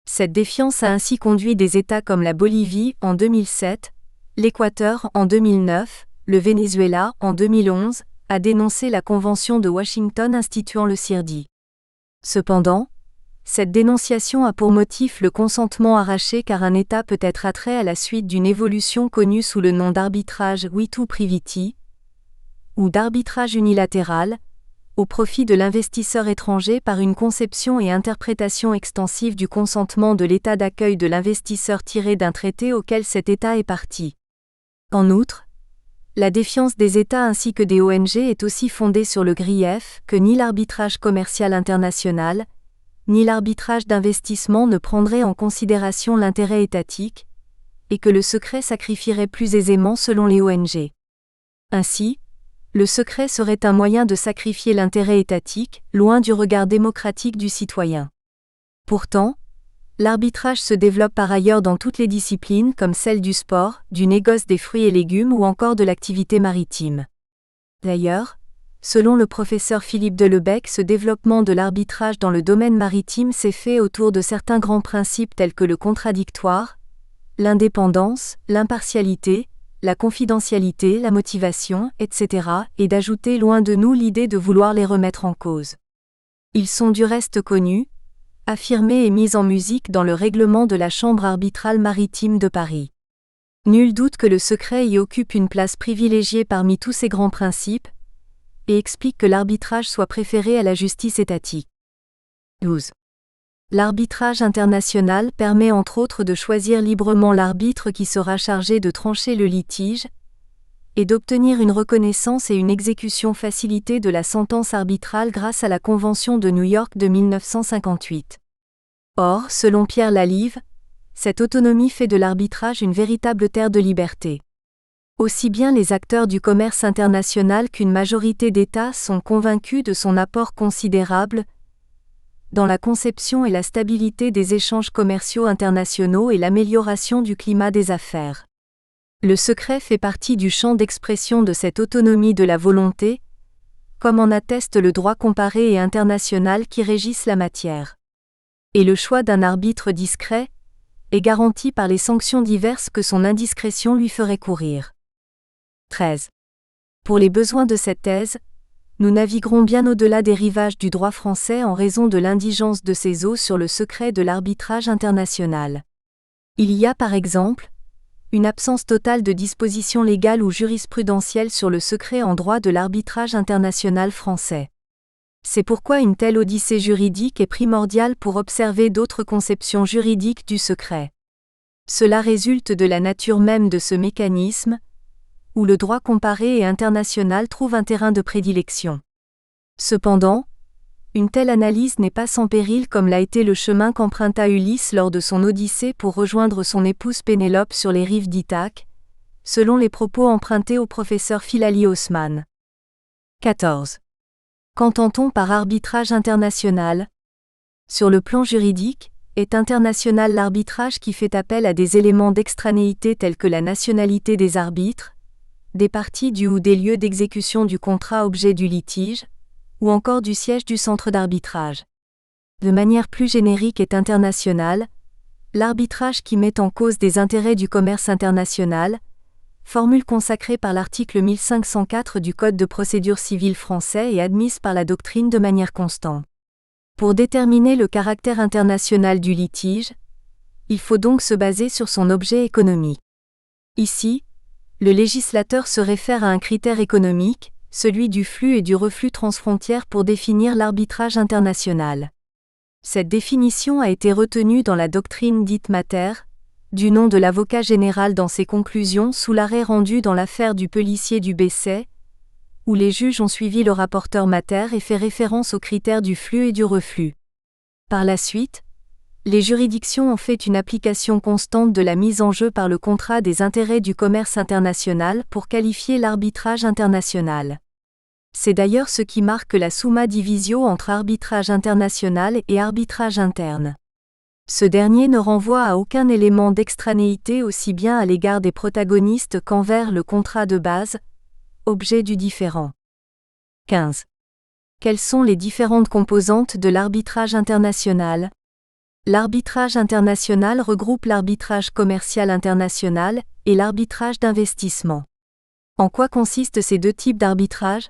Cette défiance a ainsi conduit des États comme la Bolivie en 2007, l'Équateur en 2009, le Venezuela en 2011, à dénoncer la Convention de Washington instituant le CIRDI. Cependant, cette dénonciation a pour motif le consentement arraché car un État peut être attrait à la suite d'une évolution connue sous le nom d'arbitrage witu priviti, ou d'arbitrage unilatéral, au profit de l'investisseur étranger par une conception et interprétation extensive du consentement de l'État d'accueil de l'investisseur tiré d'un traité auquel cet État est partie. En outre, la défiance des États ainsi que des ONG est aussi fondée sur le grief que ni l'arbitrage commercial international, ni l'arbitrage d'investissement ne prendraient en considération l'intérêt étatique, et que le secret sacrifierait plus aisément selon les ONG. Ainsi, le secret serait un moyen de sacrifier l'intérêt étatique, loin du regard démocratique du citoyen. Pourtant, l'arbitrage se développe par ailleurs dans toutes les disciplines comme celle du sport, du négoce des fruits et légumes ou encore de l'activité maritime. D'ailleurs, selon le professeur Philippe Delebecq, ce développement de l'arbitrage dans le domaine maritime s'est fait autour de certains grands principes tels que le contradictoire, l'indépendance, l'impartialité, la confidentialité, la motivation, etc., et d'ajouter loin de nous l'idée de vouloir les remettre en cause. Ils sont du reste connus, affirmés et mis en musique dans le règlement de la Chambre arbitrale maritime de Paris. Nul doute que le secret y occupe une place privilégiée parmi tous ces grands principes, et explique que l'arbitrage soit préféré à la justice étatique. 12. L'arbitrage international permet entre autres de choisir librement l'arbitre qui sera chargé de trancher le litige, et d'obtenir une reconnaissance et une exécution facilitée de la sentence arbitrale grâce à la Convention de New York de 1958. Or, selon Pierre Lalive, cette autonomie fait de l'arbitrage une véritable terre de liberté. Aussi bien les acteurs du commerce international qu'une majorité d'États sont convaincus de son apport considérable dans la conception et la stabilité des échanges commerciaux internationaux et l'amélioration du climat des affaires. Le secret fait partie du champ d'expression de cette autonomie de la volonté, comme en atteste le droit comparé et international qui régissent la matière. Et le choix d'un arbitre discret est garanti par les sanctions diverses que son indiscrétion lui ferait courir. 13. Pour les besoins de cette thèse, nous naviguerons bien au-delà des rivages du droit français en raison de l'indigence de ses eaux sur le secret de l'arbitrage international. Il y a par exemple une absence totale de dispositions légales ou jurisprudentielles sur le secret en droit de l'arbitrage international français. C'est pourquoi une telle odyssée juridique est primordiale pour observer d'autres conceptions juridiques du secret. Cela résulte de la nature même de ce mécanisme, où le droit comparé et international trouve un terrain de prédilection. Cependant, une telle analyse n'est pas sans péril comme l'a été le chemin qu'emprunta Ulysse lors de son Odyssée pour rejoindre son épouse Pénélope sur les rives d'Ithaque, selon les propos empruntés au professeur Philaly Haussmann. 14. Qu'entend-on par arbitrage international ? Sur le plan juridique, est international l'arbitrage qui fait appel à des éléments d'extranéité tels que la nationalité des arbitres, des parties du ou des lieux d'exécution du contrat objet du litige, ou encore du siège du centre d'arbitrage. De manière plus générique est international, l'arbitrage qui met en cause des intérêts du commerce international, formule consacrée par l'article 1504 du Code de procédure civile français et admise par la doctrine de manière constante. Pour déterminer le caractère international du litige, il faut donc se baser sur son objet économique. Ici, le législateur se réfère à un critère économique, celui du flux et du reflux transfrontières pour définir l'arbitrage international. Cette définition a été retenue dans la doctrine dite Mater, du nom de l'avocat général dans ses conclusions sous l'arrêt rendu dans l'affaire du policier du Besset, où les juges ont suivi le rapporteur Mater et fait référence aux critères du flux et du reflux. Par la suite, les juridictions ont fait une application constante de la mise en jeu par le contrat des intérêts du commerce international pour qualifier l'arbitrage international. C'est d'ailleurs ce qui marque la summa divisio entre arbitrage international et arbitrage interne. Ce dernier ne renvoie à aucun élément d'extranéité aussi bien à l'égard des protagonistes qu'envers le contrat de base, objet du différend. 15. Quelles sont les différentes composantes de l'arbitrage international ? L'arbitrage international regroupe l'arbitrage commercial international et l'arbitrage d'investissement. En quoi consistent ces deux types d'arbitrage ?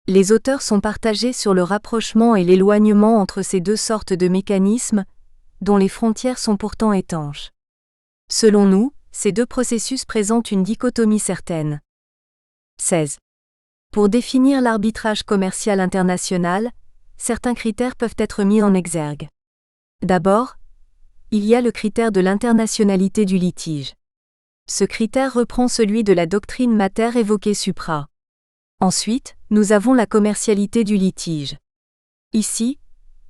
Les auteurs sont partagés sur le rapprochement et l'éloignement entre ces deux sortes de mécanismes, dont les frontières sont pourtant étanches. Selon nous, ces deux processus présentent une dichotomie certaine. 16. Pour définir l'arbitrage commercial international, certains critères peuvent être mis en exergue. D'abord, il y a le critère de l'internationalité du litige. Ce critère reprend celui de la doctrine Mater évoquée supra. Ensuite, nous avons la commercialité du litige. Ici,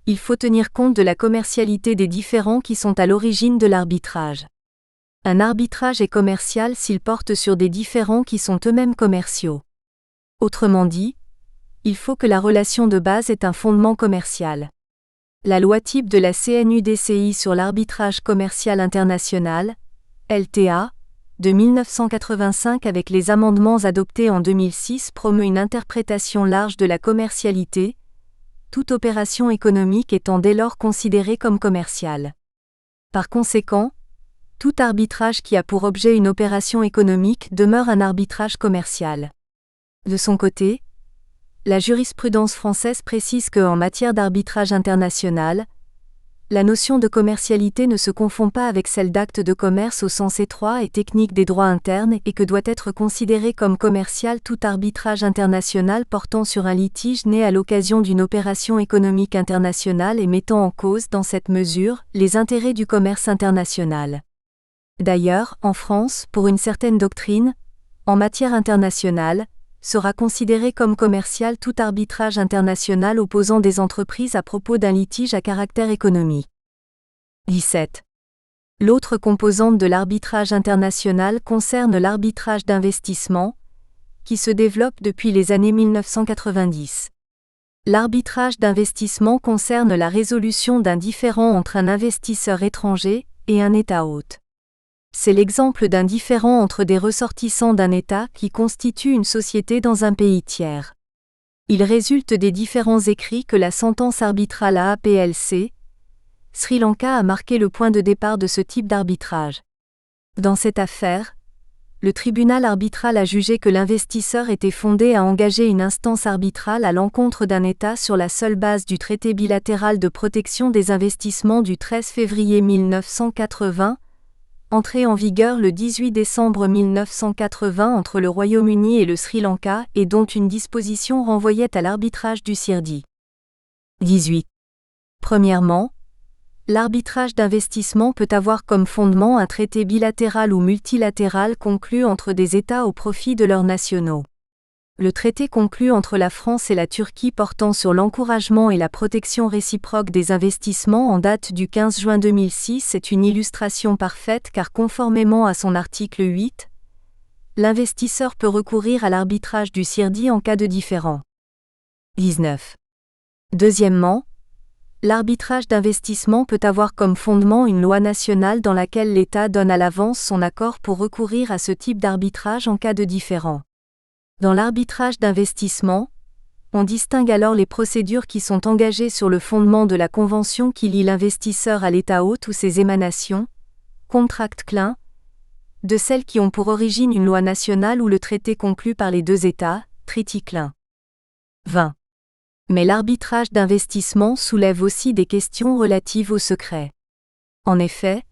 il faut tenir compte de la commercialité des différends qui sont à l'origine de l'arbitrage. Un arbitrage est commercial s'il porte sur des différends qui sont eux-mêmes commerciaux. Autrement dit, il faut que la relation de base ait un fondement commercial. La loi type de la CNUDCI sur l'arbitrage commercial international, LTA, de 1985 avec les amendements adoptés en 2006 promeut une interprétation large de la commercialité, toute opération économique étant dès lors considérée comme commerciale. Par conséquent, tout arbitrage qui a pour objet une opération économique demeure un arbitrage commercial. De son côté, la jurisprudence française précise que, en matière d'arbitrage international, la notion de commercialité ne se confond pas avec celle d'acte de commerce au sens étroit et technique des droits internes et que doit être considéré comme commercial tout arbitrage international portant sur un litige né à l'occasion d'une opération économique internationale et mettant en cause, dans cette mesure, les intérêts du commerce international. D'ailleurs, en France, pour une certaine doctrine, en matière internationale, sera considéré comme commercial tout arbitrage international opposant des entreprises à propos d'un litige à caractère économique. 17. L'autre composante de l'arbitrage international concerne l'arbitrage d'investissement, qui se développe depuis les années 1990. L'arbitrage d'investissement concerne la résolution d'un différend entre un investisseur étranger et un État hôte. C'est l'exemple d'un différend entre des ressortissants d'un État qui constitue une société dans un pays tiers. Il résulte des différends écrits que la sentence arbitrale AAPLC, Sri Lanka a marqué le point de départ de ce type d'arbitrage. Dans cette affaire, le tribunal arbitral a jugé que l'investisseur était fondé à engager une instance arbitrale à l'encontre d'un État sur la seule base du traité bilatéral de protection des investissements du 13 février 1980, entré en vigueur le 18 décembre 1980 entre le Royaume-Uni et le Sri Lanka et dont une disposition renvoyait à l'arbitrage du CIRDI. 18. Premièrement, l'arbitrage d'investissement peut avoir comme fondement un traité bilatéral ou multilatéral conclu entre des États au profit de leurs nationaux. Le traité conclu entre la France et la Turquie portant sur l'encouragement et la protection réciproque des investissements en date du 15 juin 2006 est une illustration parfaite car conformément à son article 8, l'investisseur peut recourir à l'arbitrage du CIRDI en cas de différend. 19. Deuxièmement, l'arbitrage d'investissement peut avoir comme fondement une loi nationale dans laquelle l'État donne à l'avance son accord pour recourir à ce type d'arbitrage en cas de différend. Dans l'arbitrage d'investissement, on distingue alors les procédures qui sont engagées sur le fondement de la convention qui lie l'investisseur à l'État hôte ou ses émanations, contract clin, de celles qui ont pour origine une loi nationale ou le traité conclu par les deux États, treaty clin. 20. Mais l'arbitrage d'investissement soulève aussi des questions relatives au secret. En effet,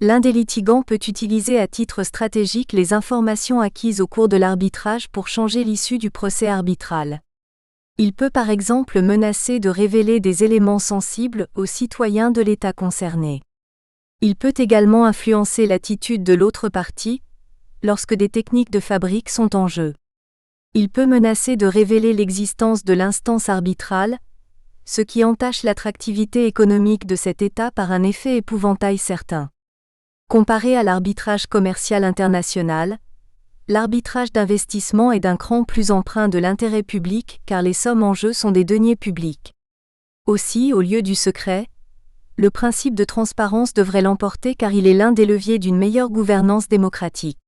l'un des litigants peut utiliser à titre stratégique les informations acquises au cours de l'arbitrage pour changer l'issue du procès arbitral. Il peut par exemple menacer de révéler des éléments sensibles aux citoyens de l'État concerné. Il peut également influencer l'attitude de l'autre partie, lorsque des techniques de fabrique sont en jeu. Il peut menacer de révéler l'existence de l'instance arbitrale, ce qui entache l'attractivité économique de cet État par un effet épouvantail certain. Comparé à l'arbitrage commercial international, l'arbitrage d'investissement est d'un cran plus empreint de l'intérêt public car les sommes en jeu sont des deniers publics. Aussi, au lieu du secret, le principe de transparence devrait l'emporter car il est l'un des leviers d'une meilleure gouvernance démocratique.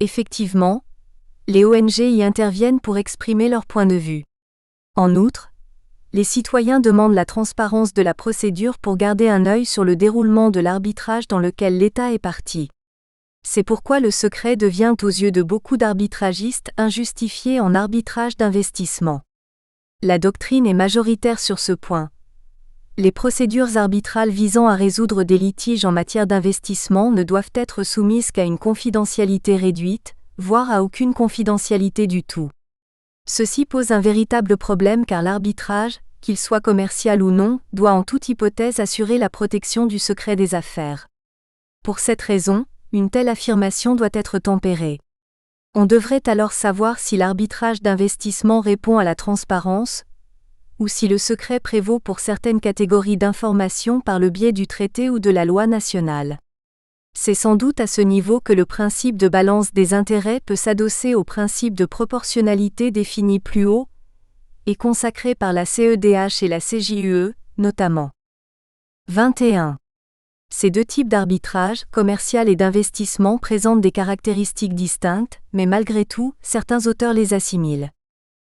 Effectivement, les ONG y interviennent pour exprimer leur point de vue. En outre, les citoyens demandent la transparence de la procédure pour garder un œil sur le déroulement de l'arbitrage dans lequel l'État est partie. C'est pourquoi le secret devient aux yeux de beaucoup d'arbitragistes injustifié en arbitrage d'investissement. La doctrine est majoritaire sur ce point. Les procédures arbitrales visant à résoudre des litiges en matière d'investissement ne doivent être soumises qu'à une confidentialité réduite, voire à aucune confidentialité du tout. Ceci pose un véritable problème car l'arbitrage, qu'il soit commercial ou non, doit en toute hypothèse assurer la protection du secret des affaires. Pour cette raison, une telle affirmation doit être tempérée. On devrait alors savoir si l'arbitrage d'investissement répond à la transparence, ou si le secret prévaut pour certaines catégories d'informations par le biais du traité ou de la loi nationale. C'est sans doute à ce niveau que le principe de balance des intérêts peut s'adosser au principe de proportionnalité défini plus haut et consacré par la CEDH et la CJUE, notamment. 21. Ces deux types d'arbitrage, commercial et d'investissement, présentent des caractéristiques distinctes, mais malgré tout, certains auteurs les assimilent.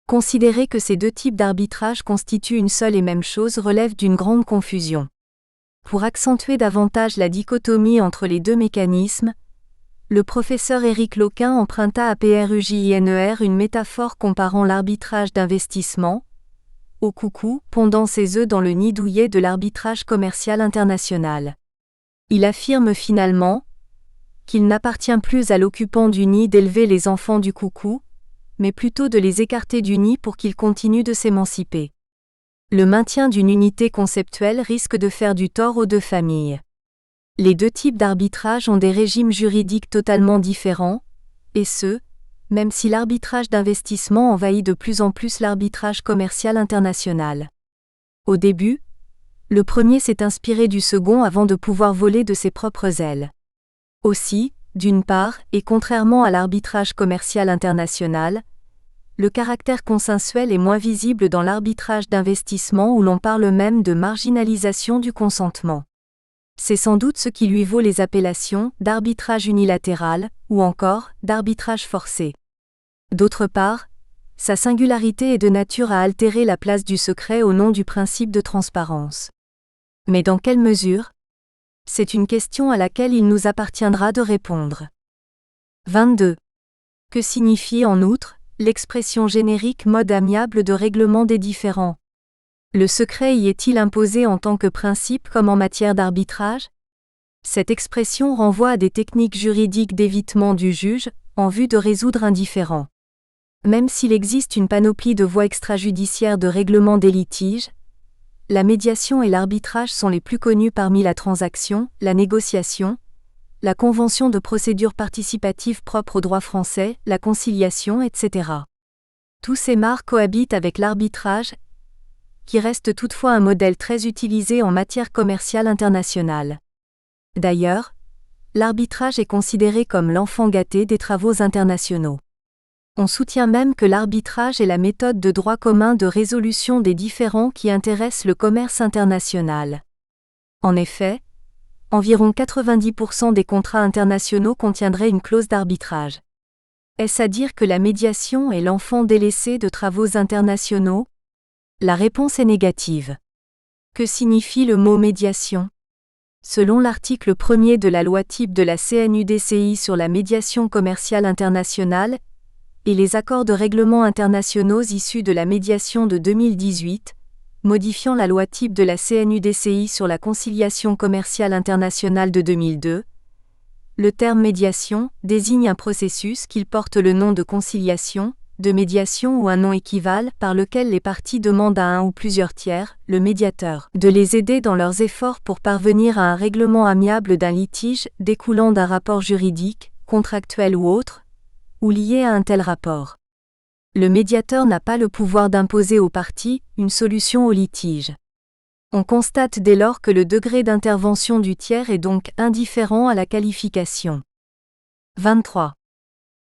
Considérer que ces deux types d'arbitrage constituent une seule et même chose relève d'une grande confusion. Pour accentuer davantage la dichotomie entre les deux mécanismes, le professeur Éric Loquin emprunta à PRUJINER une métaphore comparant l'arbitrage d'investissement au coucou, pondant ses œufs dans le nid douillet de l'arbitrage commercial international. Il affirme finalement qu'il n'appartient plus à l'occupant du nid d'élever les enfants du coucou, mais plutôt de les écarter du nid pour qu'ils continuent de s'émanciper. Le maintien d'une unité conceptuelle risque de faire du tort aux deux familles. Les deux types d'arbitrage ont des régimes juridiques totalement différents, et ce, même si l'arbitrage d'investissement envahit de plus en plus l'arbitrage commercial international. Au début, le premier s'est inspiré du second avant de pouvoir voler de ses propres ailes. Aussi, d'une part, et contrairement à l'arbitrage commercial international, le caractère consensuel est moins visible dans l'arbitrage d'investissement où l'on parle même de marginalisation du consentement. C'est sans doute ce qui lui vaut les appellations d'arbitrage unilatéral ou encore d'arbitrage forcé. D'autre part, sa singularité est de nature à altérer la place du secret au nom du principe de transparence. Mais dans quelle mesure ? C'est une question à laquelle il nous appartiendra de répondre. 22. Que signifie en outre l'expression générique mode amiable de règlement des différends? Le secret y est-il imposé en tant que principe comme en matière d'arbitrage? Cette expression renvoie à des techniques juridiques d'évitement du juge, en vue de résoudre un différend. Même s'il existe une panoplie de voies extrajudiciaires de règlement des litiges, la médiation et l'arbitrage sont les plus connus parmi la transaction, la négociation, la convention de procédure participative propre au droit français, la conciliation, etc. Tous ces marques cohabitent avec l'arbitrage, qui reste toutefois un modèle très utilisé en matière commerciale internationale. D'ailleurs, l'arbitrage est considéré comme l'enfant gâté des travaux internationaux. On soutient même que l'arbitrage est la méthode de droit commun de résolution des différends qui intéressent le commerce international. En effet, environ 90% des contrats internationaux contiendraient une clause d'arbitrage. Est-ce à dire que la médiation est l'enfant délaissé de travaux internationaux? La réponse est négative. Que signifie le mot médiation? Selon l'article 1er de la loi type de la CNUDCI sur la médiation commerciale internationale et les accords de règlement internationaux issus de la médiation de 2018, modifiant la loi type de la CNUDCI sur la conciliation commerciale internationale de 2002, le terme médiation désigne un processus qu'il porte le nom de conciliation, de médiation ou un nom équivalent par lequel les parties demandent à un ou plusieurs tiers, le médiateur, de les aider dans leurs efforts pour parvenir à un règlement amiable d'un litige découlant d'un rapport juridique, contractuel ou autre, ou lié à un tel rapport. Le médiateur n'a pas le pouvoir d'imposer aux parties une solution au litige. On constate dès lors que le degré d'intervention du tiers est donc indifférent à la qualification. 23.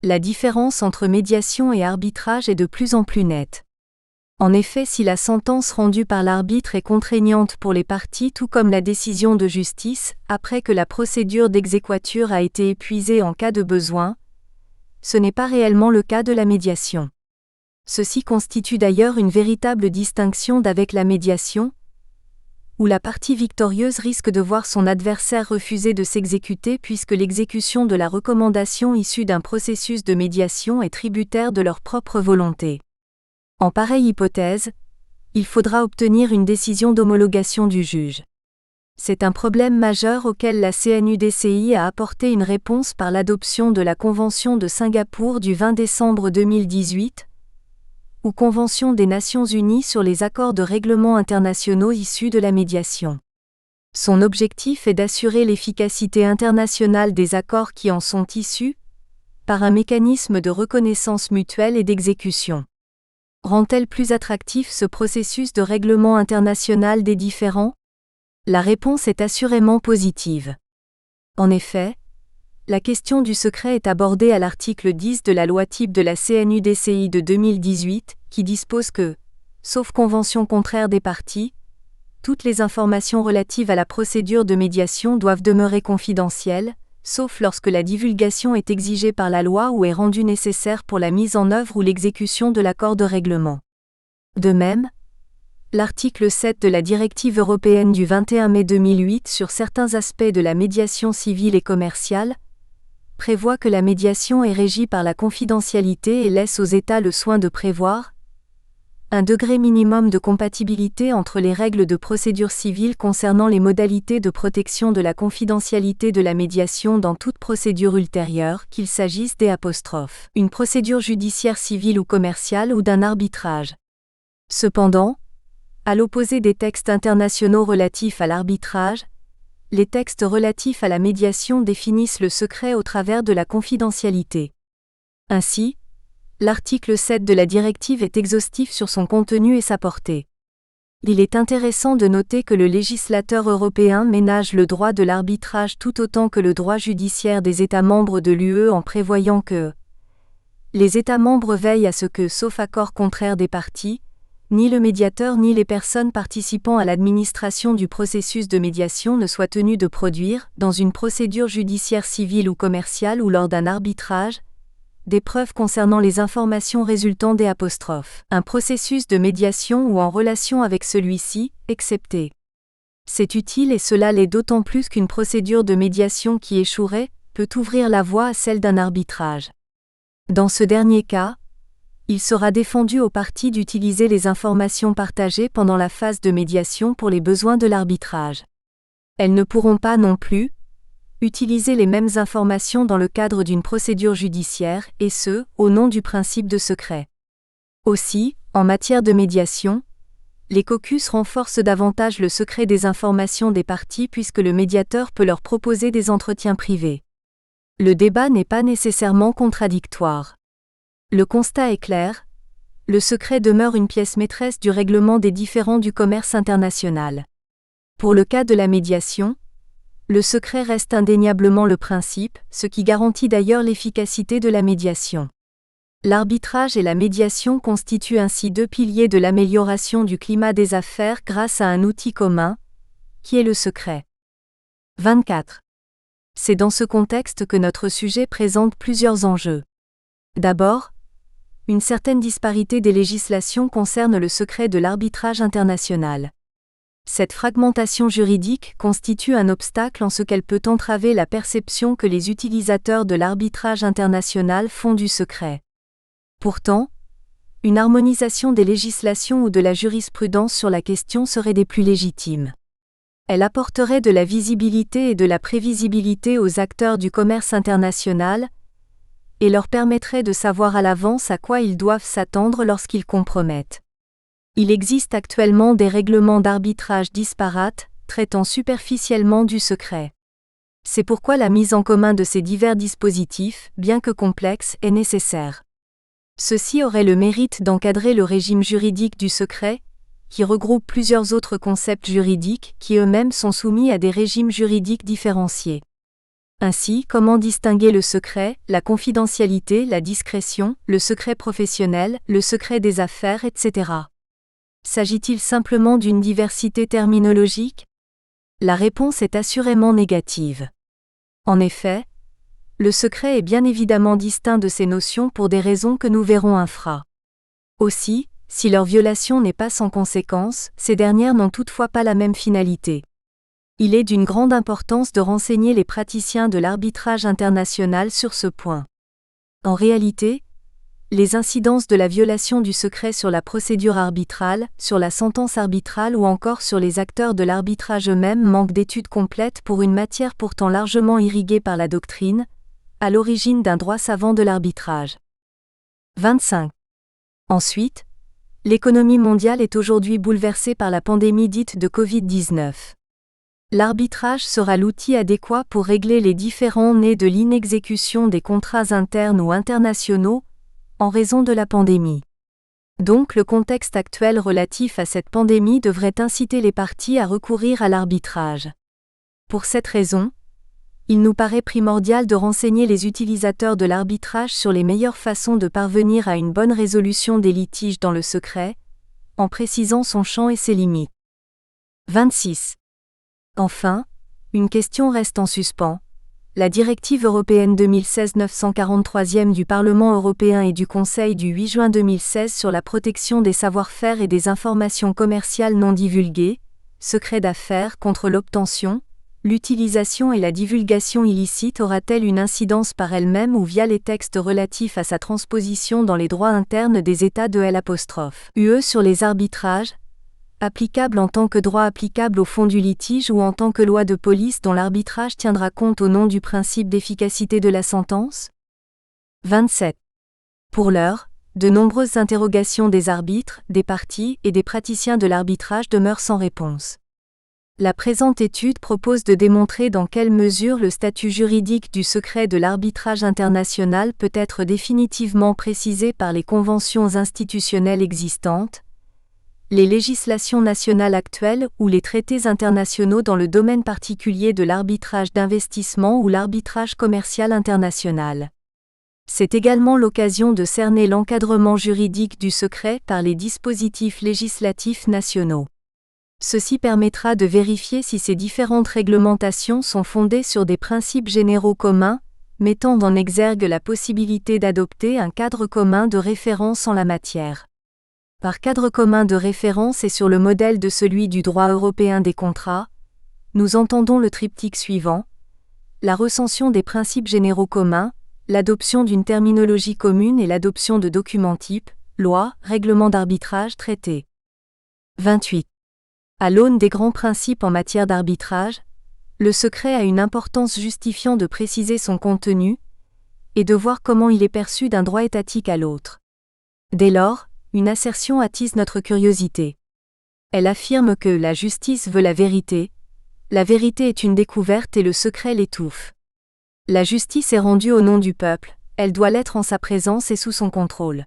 La différence entre médiation et arbitrage est de plus en plus nette. En effet, si la sentence rendue par l'arbitre est contraignante pour les parties tout comme la décision de justice, après que la procédure d'exéquatur a été épuisée en cas de besoin, ce n'est pas réellement le cas de la médiation. Ceci constitue d'ailleurs une véritable distinction d'avec la médiation, où la partie victorieuse risque de voir son adversaire refuser de s'exécuter puisque l'exécution de la recommandation issue d'un processus de médiation est tributaire de leur propre volonté. En pareille hypothèse, il faudra obtenir une décision d'homologation du juge. C'est un problème majeur auquel la CNUDCI a apporté une réponse par l'adoption de la Convention de Singapour du 20 décembre 2018, ou Convention des Nations Unies sur les accords de règlement internationaux issus de la médiation. Son objectif est d'assurer l'efficacité internationale des accords qui en sont issus, par un mécanisme de reconnaissance mutuelle et d'exécution. Rend-elle plus attractif ce processus de règlement international des différends? La réponse est assurément positive. En effet, la question du secret est abordée à l'article 10 de la loi type de la CNUDCI de 2018, qui dispose que, sauf convention contraire des parties, toutes les informations relatives à la procédure de médiation doivent demeurer confidentielles, sauf lorsque la divulgation est exigée par la loi ou est rendue nécessaire pour la mise en œuvre ou l'exécution de l'accord de règlement. De même, l'article 7 de la Directive européenne du 21 mai 2008 sur certains aspects de la médiation civile et commerciale prévoit que la médiation est régie par la confidentialité et laisse aux États le soin de prévoir, Un degré minimum de compatibilité entre les règles de procédure civile concernant les modalités de protection de la confidentialité de la médiation dans toute procédure ultérieure, qu'il s'agisse une procédure judiciaire civile ou commerciale ou d'un arbitrage. Cependant, à l'opposé des textes internationaux relatifs à l'arbitrage, les textes relatifs à la médiation définissent le secret au travers de la confidentialité. Ainsi, l'article 7 de la directive est exhaustif sur son contenu et sa portée. Il est intéressant de noter que le législateur européen ménage le droit de l'arbitrage tout autant que le droit judiciaire des États membres de l'UE en prévoyant que les États membres veillent à ce que, sauf accord contraire des parties, ni le médiateur ni les personnes participant à l'administration du processus de médiation ne soient tenus de produire, dans une procédure judiciaire civile ou commerciale ou lors d'un arbitrage, des preuves concernant les informations résultant un processus de médiation ou en relation avec celui-ci, excepté. C'est utile et cela l'est d'autant plus qu'une procédure de médiation qui échouerait peut ouvrir la voie à celle d'un arbitrage. Dans ce dernier cas, il sera défendu aux parties d'utiliser les informations partagées pendant la phase de médiation pour les besoins de l'arbitrage. Elles ne pourront pas non plus utiliser les mêmes informations dans le cadre d'une procédure judiciaire, et ce, au nom du principe de secret. Aussi, en matière de médiation, les caucus renforcent davantage le secret des informations des parties puisque le médiateur peut leur proposer des entretiens privés. Le débat n'est pas nécessairement contradictoire. Le constat est clair, le secret demeure une pièce maîtresse du règlement des différends du commerce international. Pour le cas de la médiation, le secret reste indéniablement le principe, ce qui garantit d'ailleurs l'efficacité de la médiation. L'arbitrage et la médiation constituent ainsi deux piliers de l'amélioration du climat des affaires grâce à un outil commun, qui est le secret. 24. C'est dans ce contexte que notre sujet présente plusieurs enjeux. D'abord, une certaine disparité des législations concerne le secret de l'arbitrage international. Cette fragmentation juridique constitue un obstacle en ce qu'elle peut entraver la perception que les utilisateurs de l'arbitrage international font du secret. Pourtant, une harmonisation des législations ou de la jurisprudence sur la question serait des plus légitimes. Elle apporterait de la visibilité et de la prévisibilité aux acteurs du commerce international, et leur permettrait de savoir à l'avance à quoi ils doivent s'attendre lorsqu'ils compromettent. Il existe actuellement des règlements d'arbitrage disparates, traitant superficiellement du secret. C'est pourquoi la mise en commun de ces divers dispositifs, bien que complexes, est nécessaire. Ceci aurait le mérite d'encadrer le régime juridique du secret, qui regroupe plusieurs autres concepts juridiques qui eux-mêmes sont soumis à des régimes juridiques différenciés. Ainsi, comment distinguer le secret, la confidentialité, la discrétion, le secret professionnel, le secret des affaires, etc. S'agit-il simplement d'une diversité terminologique ? La réponse est assurément négative. En effet, le secret est bien évidemment distinct de ces notions pour des raisons que nous verrons infra. Aussi, si leur violation n'est pas sans conséquence, ces dernières n'ont toutefois pas la même finalité. Il est d'une grande importance de renseigner les praticiens de l'arbitrage international sur ce point. En réalité, les incidences de la violation du secret sur la procédure arbitrale, sur la sentence arbitrale ou encore sur les acteurs de l'arbitrage eux-mêmes manquent d'études complètes pour une matière pourtant largement irriguée par la doctrine, à l'origine d'un droit savant de l'arbitrage. 25. Ensuite, l'économie mondiale est aujourd'hui bouleversée par la pandémie dite de Covid-19. L'arbitrage sera l'outil adéquat pour régler les différends nés de l'inexécution des contrats internes ou internationaux, en raison de la pandémie. Donc le contexte actuel relatif à cette pandémie devrait inciter les parties à recourir à l'arbitrage. Pour cette raison, il nous paraît primordial de renseigner les utilisateurs de l'arbitrage sur les meilleures façons de parvenir à une bonne résolution des litiges dans le secret, en précisant son champ et ses limites. 26. Enfin, une question reste en suspens. La directive européenne 2016/943 du Parlement européen et du Conseil du 8 juin 2016 sur la protection des savoir-faire et des informations commerciales non divulguées, secret d'affaires contre l'obtention, l'utilisation et la divulgation illicite aura-t-elle une incidence par elle-même ou via les textes relatifs à sa transposition dans les droits internes des États de l'UE sur les arbitrages, applicable en tant que droit applicable au fond du litige ou en tant que loi de police dont l'arbitrage tiendra compte au nom du principe d'efficacité de la sentence? 27. Pour l'heure, de nombreuses interrogations des arbitres, des parties et des praticiens de l'arbitrage demeurent sans réponse. La présente étude propose de démontrer dans quelle mesure le statut juridique du secret de l'arbitrage international peut être définitivement précisé par les conventions institutionnelles existantes, les législations nationales actuelles ou les traités internationaux dans le domaine particulier de l'arbitrage d'investissement ou l'arbitrage commercial international. C'est également l'occasion de cerner l'encadrement juridique du secret par les dispositifs législatifs nationaux. Ceci permettra de vérifier si ces différentes réglementations sont fondées sur des principes généraux communs, mettant en exergue la possibilité d'adopter un cadre commun de référence en la matière. Par cadre commun de référence et sur le modèle de celui du droit européen des contrats, nous entendons le triptyque suivant: la recension des principes généraux communs, l'adoption d'une terminologie commune et l'adoption de documents types, lois, règlements d'arbitrage, traités. 28. À l'aune des grands principes en matière d'arbitrage, le secret a une importance justifiant de préciser son contenu et de voir comment il est perçu d'un droit étatique à l'autre. Dès lors, une assertion attise notre curiosité. Elle affirme que la justice veut la vérité est une découverte et le secret l'étouffe. La justice est rendue au nom du peuple, elle doit l'être en sa présence et sous son contrôle.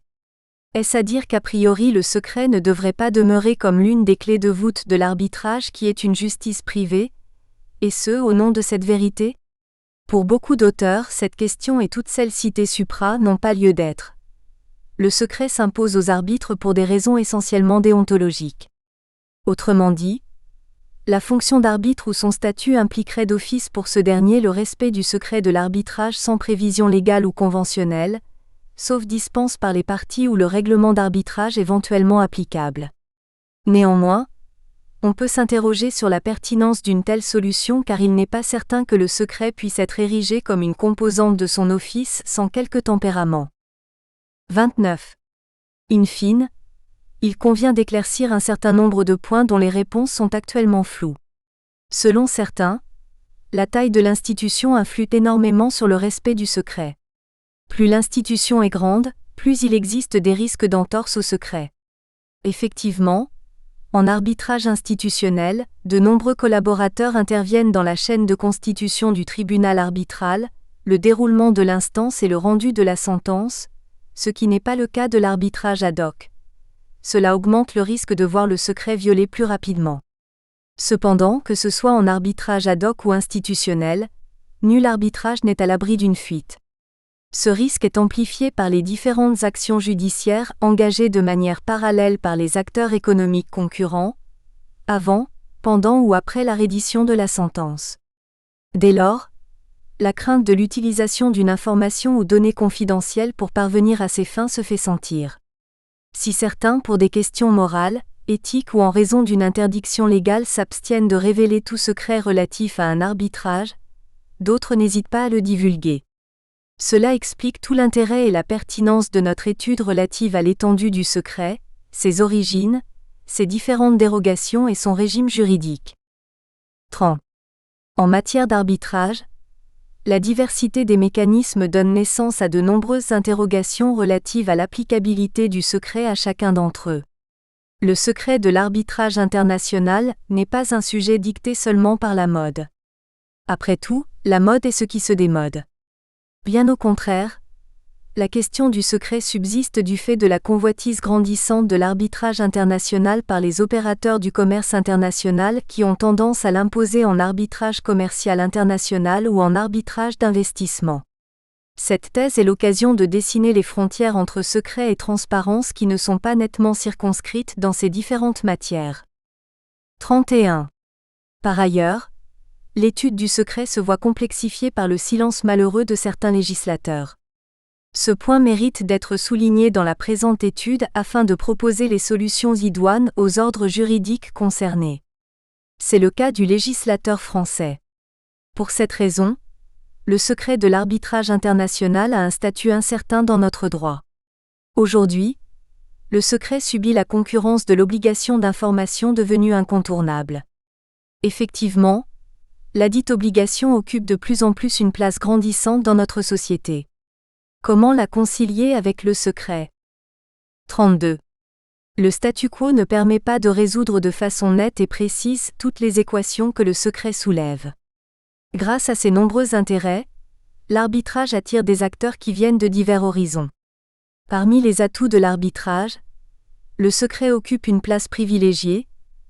Est-ce à dire qu'a priori le secret ne devrait pas demeurer comme l'une des clés de voûte de l'arbitrage qui est une justice privée, et ce au nom de cette vérité? Pour beaucoup d'auteurs, cette question et toutes celles citées supra n'ont pas lieu d'être. Le secret s'impose aux arbitres pour des raisons essentiellement déontologiques. Autrement dit, la fonction d'arbitre ou son statut impliquerait d'office pour ce dernier le respect du secret de l'arbitrage sans prévision légale ou conventionnelle, sauf dispense par les parties ou le règlement d'arbitrage éventuellement applicable. Néanmoins, on peut s'interroger sur la pertinence d'une telle solution car il n'est pas certain que le secret puisse être érigé comme une composante de son office sans quelque tempérament. 29. In fine, il convient d'éclaircir un certain nombre de points dont les réponses sont actuellement floues. Selon certains, la taille de l'institution influe énormément sur le respect du secret. Plus l'institution est grande, plus il existe des risques d'entorse au secret. Effectivement, en arbitrage institutionnel, de nombreux collaborateurs interviennent dans la chaîne de constitution du tribunal arbitral, le déroulement de l'instance et le rendu de la sentence, ce qui n'est pas le cas de l'arbitrage ad hoc. Cela augmente le risque de voir le secret violé plus rapidement. Cependant, que ce soit en arbitrage ad hoc ou institutionnel, nul arbitrage n'est à l'abri d'une fuite. Ce risque est amplifié par les différentes actions judiciaires engagées de manière parallèle par les acteurs économiques concurrents, avant, pendant ou après la reddition de la sentence. Dès lors, la crainte de l'utilisation d'une information ou donnée confidentielle pour parvenir à ces fins se fait sentir. Si certains, pour des questions morales, éthiques ou en raison d'une interdiction légale s'abstiennent de révéler tout secret relatif à un arbitrage, d'autres n'hésitent pas à le divulguer. Cela explique tout l'intérêt et la pertinence de notre étude relative à l'étendue du secret, ses origines, ses différentes dérogations et son régime juridique. 30. En matière d'arbitrage, la diversité des mécanismes donne naissance à de nombreuses interrogations relatives à l'applicabilité du secret à chacun d'entre eux. Le secret de l'arbitrage international n'est pas un sujet dicté seulement par la mode. Après tout, la mode est ce qui se démode. Bien au contraire, la question du secret subsiste du fait de la convoitise grandissante de l'arbitrage international par les opérateurs du commerce international qui ont tendance à l'imposer en arbitrage commercial international ou en arbitrage d'investissement. Cette thèse est l'occasion de dessiner les frontières entre secret et transparence qui ne sont pas nettement circonscrites dans ces différentes matières. 31. Par ailleurs, l'étude du secret se voit complexifiée par le silence malheureux de certains législateurs. Ce point mérite d'être souligné dans la présente étude afin de proposer les solutions idoines aux ordres juridiques concernés. C'est le cas du législateur français. Pour cette raison, le secret de l'arbitrage international a un statut incertain dans notre droit. Aujourd'hui, le secret subit la concurrence de l'obligation d'information devenue incontournable. Effectivement, ladite obligation occupe de plus en plus une place grandissante dans notre société. Comment la concilier avec le secret ? 32. Le statu quo ne permet pas de résoudre de façon nette et précise toutes les équations que le secret soulève. Grâce à ses nombreux intérêts, l'arbitrage attire des acteurs qui viennent de divers horizons. Parmi les atouts de l'arbitrage, le secret occupe une place privilégiée,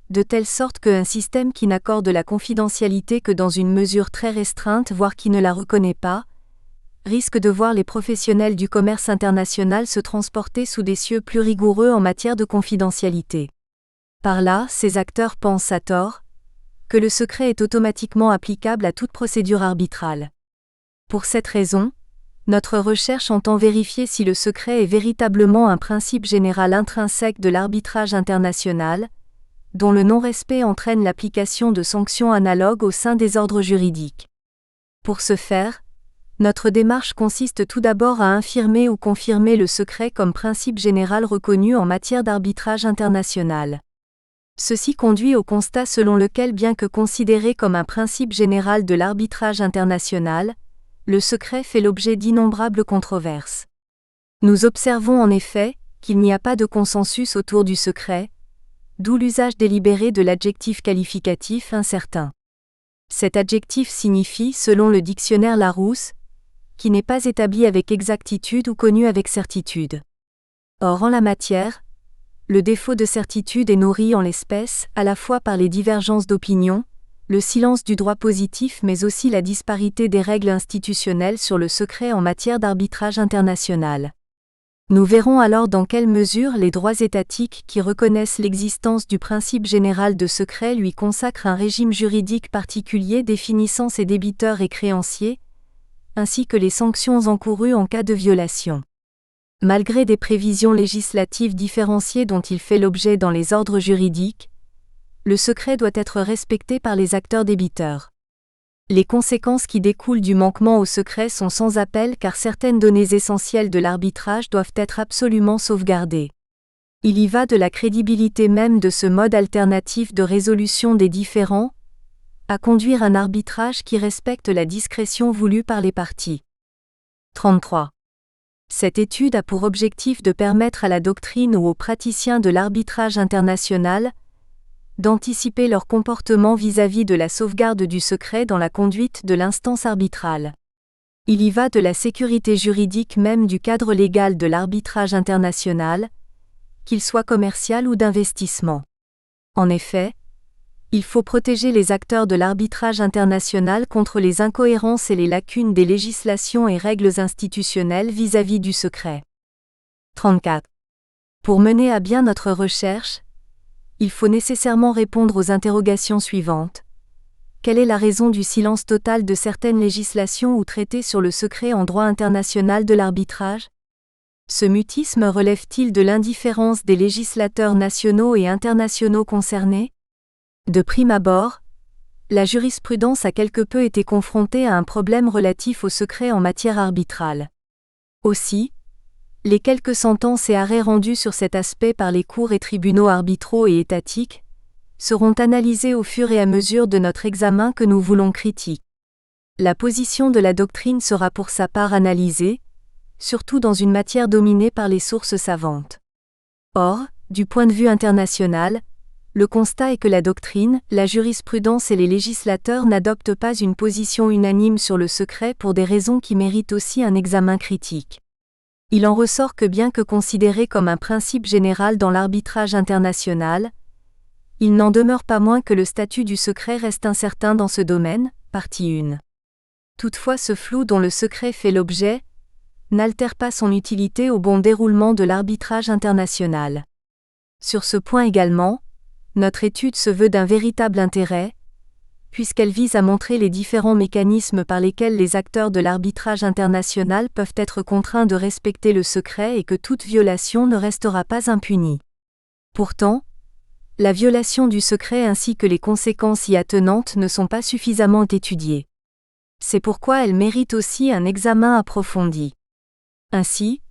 de telle sorte qu'un système qui n'accorde la confidentialité que dans une mesure très restreinte, voire qui ne la reconnaît pas, risque de voir les professionnels du commerce international se transporter sous des cieux plus rigoureux en matière de confidentialité. Par là, ces acteurs pensent à tort que le secret est automatiquement applicable à toute procédure arbitrale. Pour cette raison, notre recherche entend vérifier si le secret est véritablement un principe général intrinsèque de l'arbitrage international, dont le non-respect entraîne l'application de sanctions analogues au sein des ordres juridiques. Pour ce faire, notre démarche consiste tout d'abord à infirmer ou confirmer le secret comme principe général reconnu en matière d'arbitrage international. Ceci conduit au constat selon lequel, bien que considéré comme un principe général de l'arbitrage international, le secret fait l'objet d'innombrables controverses. Nous observons en effet qu'il n'y a pas de consensus autour du secret, d'où l'usage délibéré de l'adjectif qualificatif incertain. Cet adjectif signifie, selon le dictionnaire Larousse, qui n'est pas établi avec exactitude ou connu avec certitude. Or en la matière, le défaut de certitude est nourri en l'espèce, à la fois par les divergences d'opinion, le silence du droit positif mais aussi la disparité des règles institutionnelles sur le secret en matière d'arbitrage international. Nous verrons alors dans quelle mesure les droits étatiques qui reconnaissent l'existence du principe général de secret lui consacrent un régime juridique particulier définissant ses débiteurs et créanciers, ainsi que les sanctions encourues en cas de violation. Malgré des prévisions législatives différenciées dont il fait l'objet dans les ordres juridiques, le secret doit être respecté par les acteurs débiteurs. Les conséquences qui découlent du manquement au secret sont sans appel car certaines données essentielles de l'arbitrage doivent être absolument sauvegardées. Il y va de la crédibilité même de ce mode alternatif de résolution des différends, à conduire un arbitrage qui respecte la discrétion voulue par les parties. 33. Cette étude a pour objectif de permettre à la doctrine ou aux praticiens de l'arbitrage international d'anticiper leur comportement vis-à-vis de la sauvegarde du secret dans la conduite de l'instance arbitrale. Il y va de la sécurité juridique même du cadre légal de l'arbitrage international, qu'il soit commercial ou d'investissement. En effet, il faut protéger les acteurs de l'arbitrage international contre les incohérences et les lacunes des législations et règles institutionnelles vis-à-vis du secret. 34. Pour mener à bien notre recherche, il faut nécessairement répondre aux interrogations suivantes. Quelle est la raison du silence total de certaines législations ou traités sur le secret en droit international de l'arbitrage ? Ce mutisme relève-t-il de l'indifférence des législateurs nationaux et internationaux concernés ? De prime abord, la jurisprudence a quelque peu été confrontée à un problème relatif au secret en matière arbitrale. Aussi, les quelques sentences et arrêts rendus sur cet aspect par les cours et tribunaux arbitraux et étatiques seront analysés au fur et à mesure de notre examen que nous voulons critique. La position de la doctrine sera pour sa part analysée, surtout dans une matière dominée par les sources savantes. Or, du point de vue international, le constat est que la doctrine, la jurisprudence et les législateurs n'adoptent pas une position unanime sur le secret pour des raisons qui méritent aussi un examen critique. Il en ressort que bien que considéré comme un principe général dans l'arbitrage international, il n'en demeure pas moins que le statut du secret reste incertain dans ce domaine, partie 1. Toutefois ce flou dont le secret fait l'objet n'altère pas son utilité au bon déroulement de l'arbitrage international. Sur ce point également, notre étude se veut d'un véritable intérêt, puisqu'elle vise à montrer les différents mécanismes par lesquels les acteurs de l'arbitrage international peuvent être contraints de respecter le secret et que toute violation ne restera pas impunie. Pourtant, la violation du secret ainsi que les conséquences y attenantes ne sont pas suffisamment étudiées. C'est pourquoi elle mérite aussi un examen approfondi. Ainsi,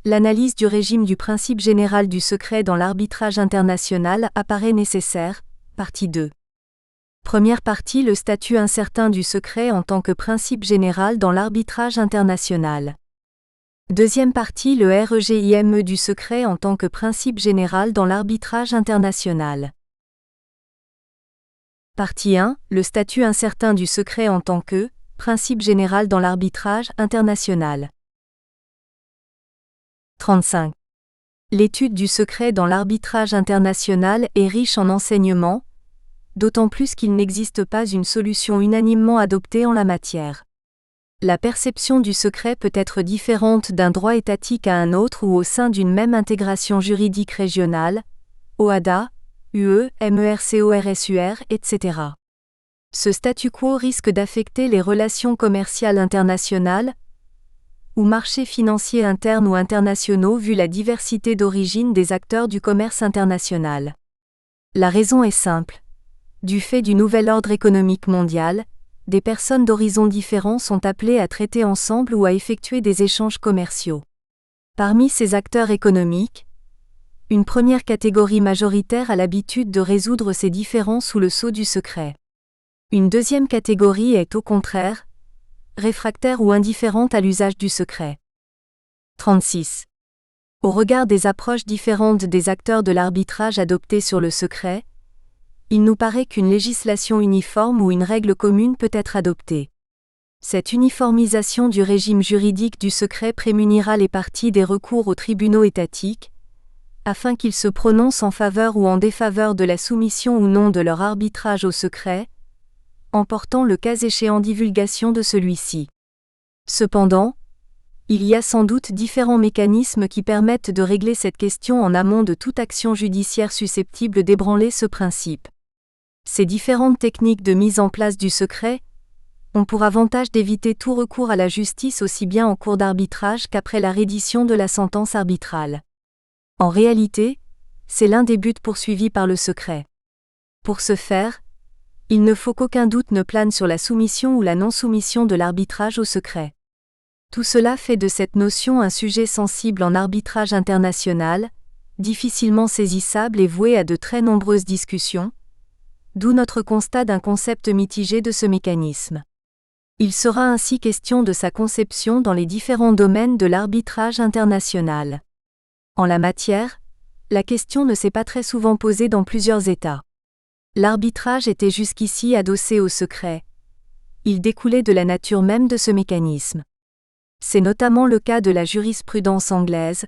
l'analyse du régime du principe général du secret dans l'arbitrage international apparaît nécessaire, partie 2. Première partie, le statut incertain du secret en tant que principe général dans l'arbitrage international. Deuxième partie, le régime du secret en tant que principe général dans l'arbitrage international. Partie 1, le statut incertain du secret en tant que principe général dans l'arbitrage international. 35. L'étude du secret dans l'arbitrage international est riche en enseignements, d'autant plus qu'il n'existe pas une solution unanimement adoptée en la matière. La perception du secret peut être différente d'un droit étatique à un autre ou au sein d'une même intégration juridique régionale, OHADA, UE, MERCORSUR, etc. Ce statu quo risque d'affecter les relations commerciales internationales ou marchés financiers internes ou internationaux vu la diversité d'origine des acteurs du commerce international. La raison est simple. Du fait du nouvel ordre économique mondial, des personnes d'horizons différents sont appelées à traiter ensemble ou à effectuer des échanges commerciaux. Parmi ces acteurs économiques, une première catégorie majoritaire a l'habitude de résoudre ces différends sous le sceau du secret. Une deuxième catégorie est au contraire, réfractaire ou indifférente à l'usage du secret. 36. Au regard des approches différentes des acteurs de l'arbitrage adoptées sur le secret, il nous paraît qu'une législation uniforme ou une règle commune peut être adoptée. Cette uniformisation du régime juridique du secret prémunira les parties des recours aux tribunaux étatiques, afin qu'ils se prononcent en faveur ou en défaveur de la soumission ou non de leur arbitrage au secret, en portant le cas échéant divulgation de celui-ci. Cependant, il y a sans doute différents mécanismes qui permettent de régler cette question en amont de toute action judiciaire susceptible d'ébranler ce principe. Ces différentes techniques de mise en place du secret ont pour avantage d'éviter tout recours à la justice aussi bien en cours d'arbitrage qu'après la reddition de la sentence arbitrale. En réalité, c'est l'un des buts poursuivis par le secret. Pour ce faire, il ne faut qu'aucun doute ne plane sur la soumission ou la non-soumission de l'arbitrage au secret. Tout cela fait de cette notion un sujet sensible en arbitrage international, difficilement saisissable et voué à de très nombreuses discussions, d'où notre constat d'un concept mitigé de ce mécanisme. Il sera ainsi question de sa conception dans les différents domaines de l'arbitrage international. En la matière, la question ne s'est pas très souvent posée dans plusieurs États. L'arbitrage était jusqu'ici adossé au secret. Il découlait de la nature même de ce mécanisme. C'est notamment le cas de la jurisprudence anglaise,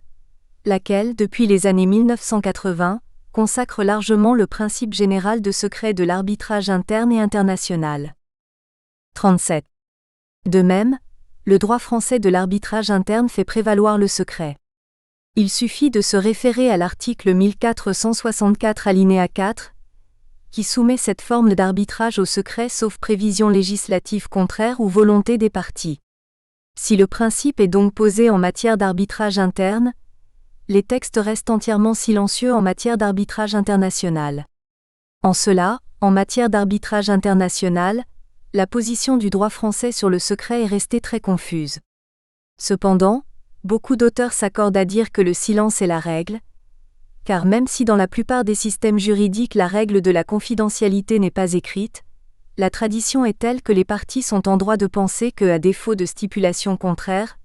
laquelle, depuis les années 1980, consacre largement le principe général de secret de l'arbitrage interne et international. 37. De même, le droit français de l'arbitrage interne fait prévaloir le secret. Il suffit de se référer à l'article 1464 alinéa 4, qui soumet cette forme d'arbitrage au secret sauf prévision législative contraire ou volonté des parties. Si le principe est donc posé en matière d'arbitrage interne, les textes restent entièrement silencieux en matière d'arbitrage international. En cela, en matière d'arbitrage international, la position du droit français sur le secret est restée très confuse. Cependant, beaucoup d'auteurs s'accordent à dire que le silence est la règle, car même si dans la plupart des systèmes juridiques la règle de la confidentialité n'est pas écrite, la tradition est telle que les parties sont en droit de penser que, à défaut de stipulation contraire,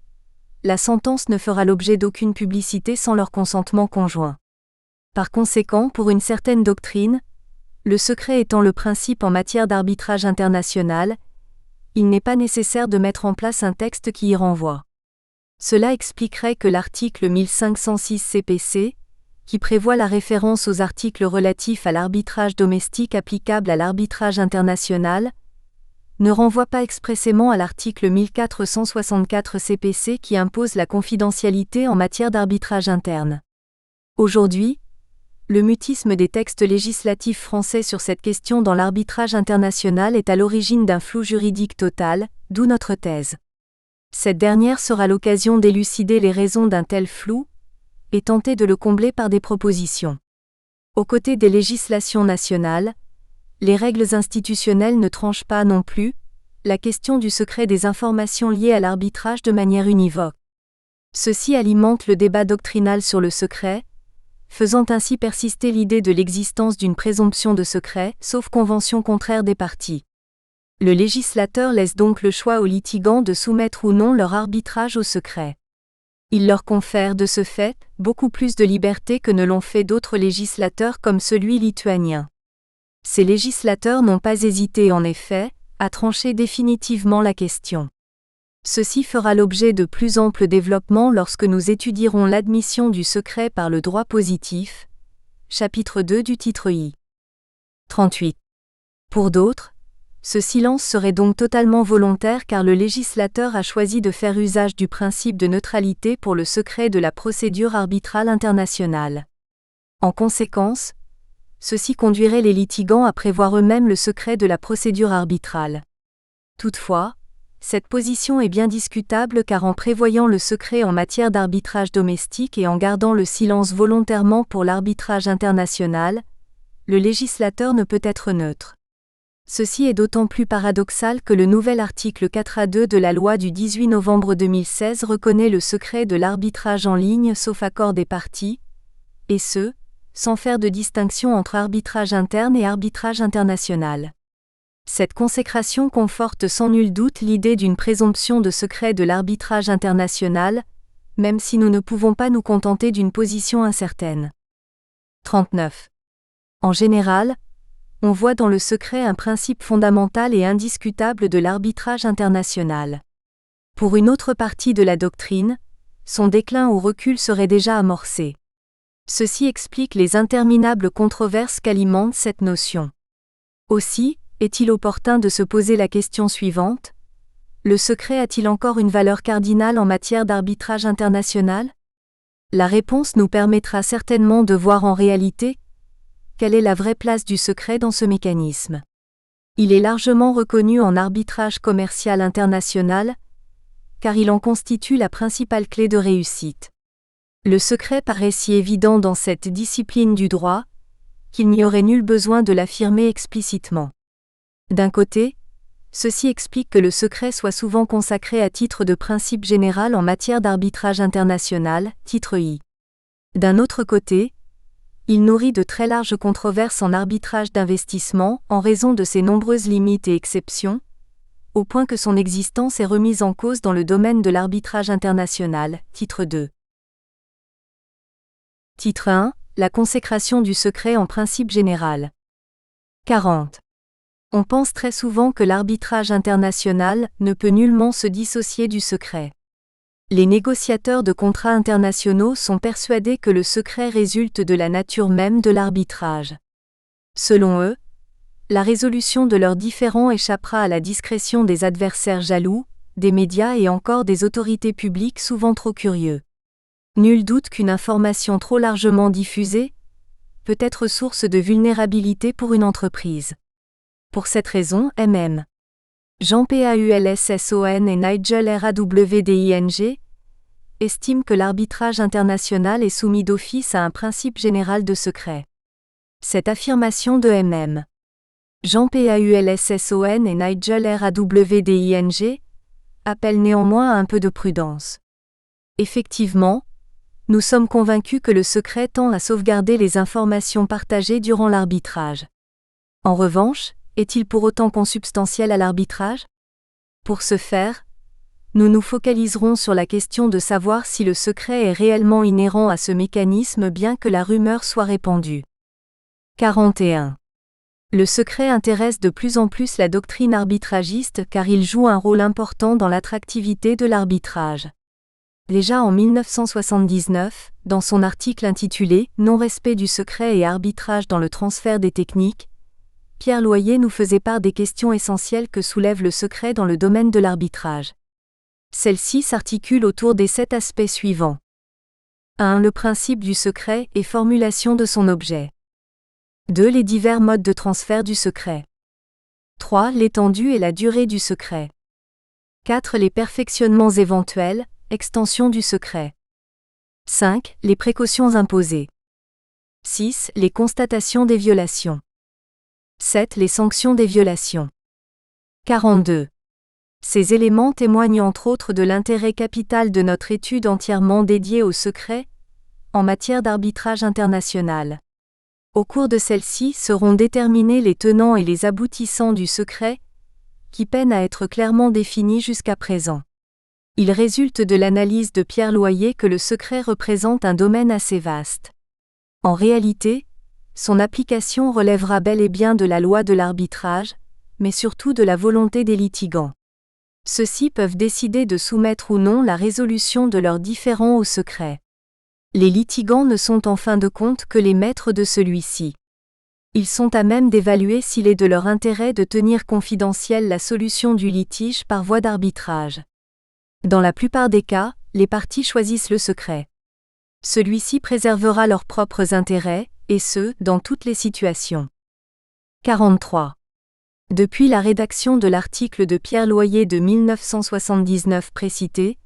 la sentence ne fera l'objet d'aucune publicité sans leur consentement conjoint. Par conséquent, pour une certaine doctrine, le secret étant le principe en matière d'arbitrage international, il n'est pas nécessaire de mettre en place un texte qui y renvoie. Cela expliquerait que l'article 1506 CPC, qui prévoit la référence aux articles relatifs à l'arbitrage domestique applicable à l'arbitrage international, ne renvoie pas expressément à l'article 1464 CPC qui impose la confidentialité en matière d'arbitrage interne. Aujourd'hui, le mutisme des textes législatifs français sur cette question dans l'arbitrage international est à l'origine d'un flou juridique total, d'où notre thèse. Cette dernière sera l'occasion d'élucider les raisons d'un tel flou, et tenter de le combler par des propositions. Aux côtés des législations nationales, les règles institutionnelles ne tranchent pas non plus, la question du secret des informations liées à l'arbitrage de manière univoque. Ceci alimente le débat doctrinal sur le secret, faisant ainsi persister l'idée de l'existence d'une présomption de secret, sauf convention contraire des parties. Le législateur laisse donc le choix aux litigants de soumettre ou non leur arbitrage au secret. Il leur confère de ce fait beaucoup plus de liberté que ne l'ont fait d'autres législateurs comme celui lituanien. Ces législateurs n'ont pas hésité en effet à trancher définitivement la question. Ceci fera l'objet de plus amples développements lorsque nous étudierons l'admission du secret par le droit positif, chapitre 2 du titre I. 38. Pour d'autres, ce silence serait donc totalement volontaire car le législateur a choisi de faire usage du principe de neutralité pour le secret de la procédure arbitrale internationale. En conséquence, ceci conduirait les litigants à prévoir eux-mêmes le secret de la procédure arbitrale. Toutefois, cette position est bien discutable car en prévoyant le secret en matière d'arbitrage domestique et en gardant le silence volontairement pour l'arbitrage international, le législateur ne peut être neutre. Ceci est d'autant plus paradoxal que le nouvel article 4A2 de la loi du 18 novembre 2016 reconnaît le secret de l'arbitrage en ligne sauf accord des parties, et ce, sans faire de distinction entre arbitrage interne et arbitrage international. Cette consécration conforte sans nul doute l'idée d'une présomption de secret de l'arbitrage international, même si nous ne pouvons pas nous contenter d'une position incertaine. 39. En général, on voit dans le secret un principe fondamental et indiscutable de l'arbitrage international. Pour une autre partie de la doctrine, son déclin ou recul serait déjà amorcé. Ceci explique les interminables controverses qu'alimente cette notion. Aussi, est-il opportun de se poser la question suivante : le secret a-t-il encore une valeur cardinale en matière d'arbitrage international ? La réponse nous permettra certainement de voir en réalité quelle est la vraie place du secret dans ce mécanisme. Il est largement reconnu en arbitrage commercial international, car il en constitue la principale clé de réussite. Le secret paraît si évident dans cette discipline du droit, qu'il n'y aurait nul besoin de l'affirmer explicitement. D'un côté, ceci explique que le secret soit souvent consacré à titre de principe général en matière d'arbitrage international, titre I. D'un autre côté, il nourrit de très larges controverses en arbitrage d'investissement en raison de ses nombreuses limites et exceptions, au point que son existence est remise en cause dans le domaine de l'arbitrage international, titre 2. Titre 1, la consécration du secret en principe général. 40. On pense très souvent que l'arbitrage international ne peut nullement se dissocier du secret. Les négociateurs de contrats internationaux sont persuadés que le secret résulte de la nature même de l'arbitrage. Selon eux, la résolution de leurs différends échappera à la discrétion des adversaires jaloux, des médias et encore des autorités publiques souvent trop curieux. Nul doute qu'une information trop largement diffusée peut être source de vulnérabilité pour une entreprise. Pour cette raison, MM. Jean Paulson et Nigel Rawding estiment que l'arbitrage international est soumis d'office à un principe général de secret. Cette affirmation de MM. Jean Paulson et Nigel Rawding appelle néanmoins à un peu de prudence. Effectivement, nous sommes convaincus que le secret tend à sauvegarder les informations partagées durant l'arbitrage. En revanche, est-il pour autant consubstantiel à l'arbitrage ? Pour ce faire, nous nous focaliserons sur la question de savoir si le secret est réellement inhérent à ce mécanisme bien que la rumeur soit répandue. 41. Le secret intéresse de plus en plus la doctrine arbitragiste car il joue un rôle important dans l'attractivité de l'arbitrage. Déjà en 1979, dans son article intitulé « Non-respect du secret et arbitrage dans le transfert des techniques », Pierre Loyer nous faisait part des questions essentielles que soulève le secret dans le domaine de l'arbitrage. Celles-ci s'articulent autour des 7 aspects suivants. 1. Le principe du secret et formulation de son objet. 2. Les divers modes de transfert du secret. 3. L'étendue et la durée du secret. 4. Les perfectionnements éventuels, extension du secret. 5. Les précautions imposées. 6. Les constatations des violations. 7. Les sanctions des violations. 42. Ces éléments témoignent entre autres de l'intérêt capital de notre étude entièrement dédiée au secret, en matière d'arbitrage international. Au cours de celle-ci seront déterminés les tenants et les aboutissants du secret, qui peinent à être clairement définis jusqu'à présent. Il résulte de l'analyse de Pierre Loyer que le secret représente un domaine assez vaste. En réalité, son application relèvera bel et bien de la loi de l'arbitrage, mais surtout de la volonté des litigants. Ceux-ci peuvent décider de soumettre ou non la résolution de leurs différends au secret. Les litigants ne sont en fin de compte que les maîtres de celui-ci. Ils sont à même d'évaluer s'il est de leur intérêt de tenir confidentielle la solution du litige par voie d'arbitrage. Dans la plupart des cas, les parties choisissent le secret. Celui-ci préservera leurs propres intérêts, et ce, dans toutes les situations. 43. Depuis la rédaction de l'article de Pierre Loyer de 1979 précité,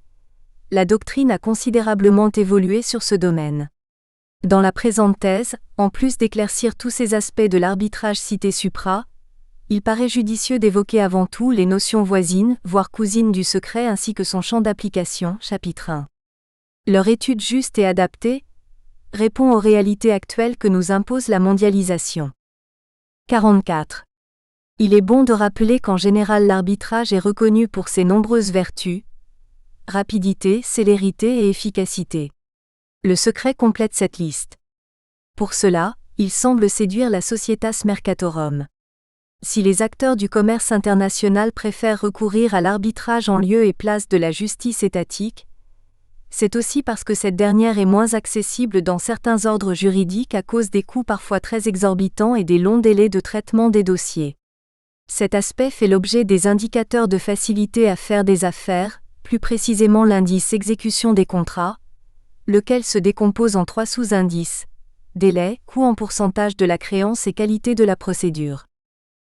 la doctrine a considérablement évolué sur ce domaine. Dans la présente thèse, en plus d'éclaircir tous ces aspects de l'arbitrage cités supra, il paraît judicieux d'évoquer avant tout les notions voisines, voire cousines du secret ainsi que son champ d'application, chapitre 1. Leur étude juste et adaptée répond aux réalités actuelles que nous impose la mondialisation. 44. Il est bon de rappeler qu'en général l'arbitrage est reconnu pour ses nombreuses vertus, rapidité, célérité et efficacité. Le secret complète cette liste. Pour cela, il semble séduire la Societas Mercatorum. Si les acteurs du commerce international préfèrent recourir à l'arbitrage en lieu et place de la justice étatique, c'est aussi parce que cette dernière est moins accessible dans certains ordres juridiques à cause des coûts parfois très exorbitants et des longs délais de traitement des dossiers. Cet aspect fait l'objet des indicateurs de facilité à faire des affaires, plus précisément l'indice exécution des contrats, lequel se décompose en 3 sous-indices: délai, coût en pourcentage de la créance et qualité de la procédure.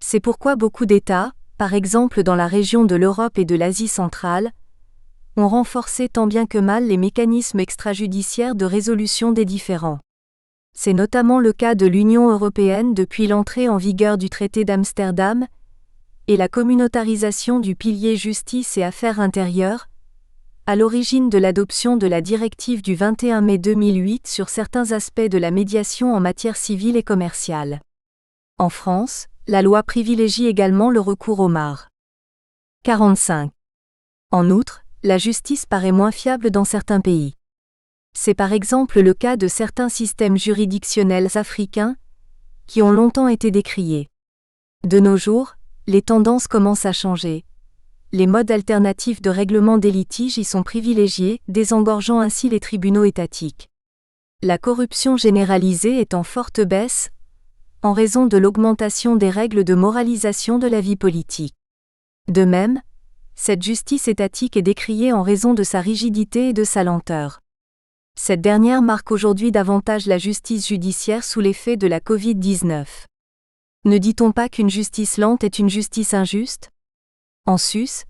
C'est pourquoi beaucoup d'États, par exemple dans la région de l'Europe et de l'Asie centrale, ont renforcé tant bien que mal les mécanismes extrajudiciaires de résolution des différends. C'est notamment le cas de l'Union européenne depuis l'entrée en vigueur du traité d'Amsterdam et la communautarisation du pilier justice et affaires intérieures, à l'origine de l'adoption de la directive du 21 mai 2008 sur certains aspects de la médiation en matière civile et commerciale. En France, la loi privilégie également le recours au MAR. 45. En outre, la justice paraît moins fiable dans certains pays. C'est par exemple le cas de certains systèmes juridictionnels africains, qui ont longtemps été décriés. De nos jours, les tendances commencent à changer. Les modes alternatifs de règlement des litiges y sont privilégiés, désengorgeant ainsi les tribunaux étatiques. La corruption généralisée est en forte baisse, en raison de l'augmentation des règles de moralisation de la vie politique. De même, cette justice étatique est décriée en raison de sa rigidité et de sa lenteur. Cette dernière marque aujourd'hui davantage la justice judiciaire sous l'effet de la Covid-19. Ne dit-on pas qu'une justice lente est une justice injuste ? En sus,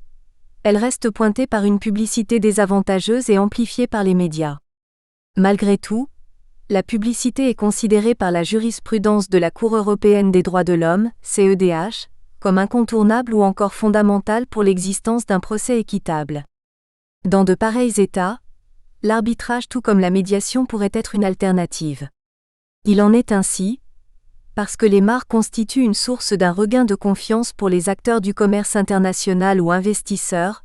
elle reste pointée par une publicité désavantageuse et amplifiée par les médias. Malgré tout, la publicité est considérée par la jurisprudence de la Cour européenne des droits de l'homme, CEDH, comme incontournable ou encore fondamentale pour l'existence d'un procès équitable. Dans de pareils états, l'arbitrage tout comme la médiation pourrait être une alternative. Il en est ainsi, parce que les MAR constituent une source d'un regain de confiance pour les acteurs du commerce international ou investisseurs,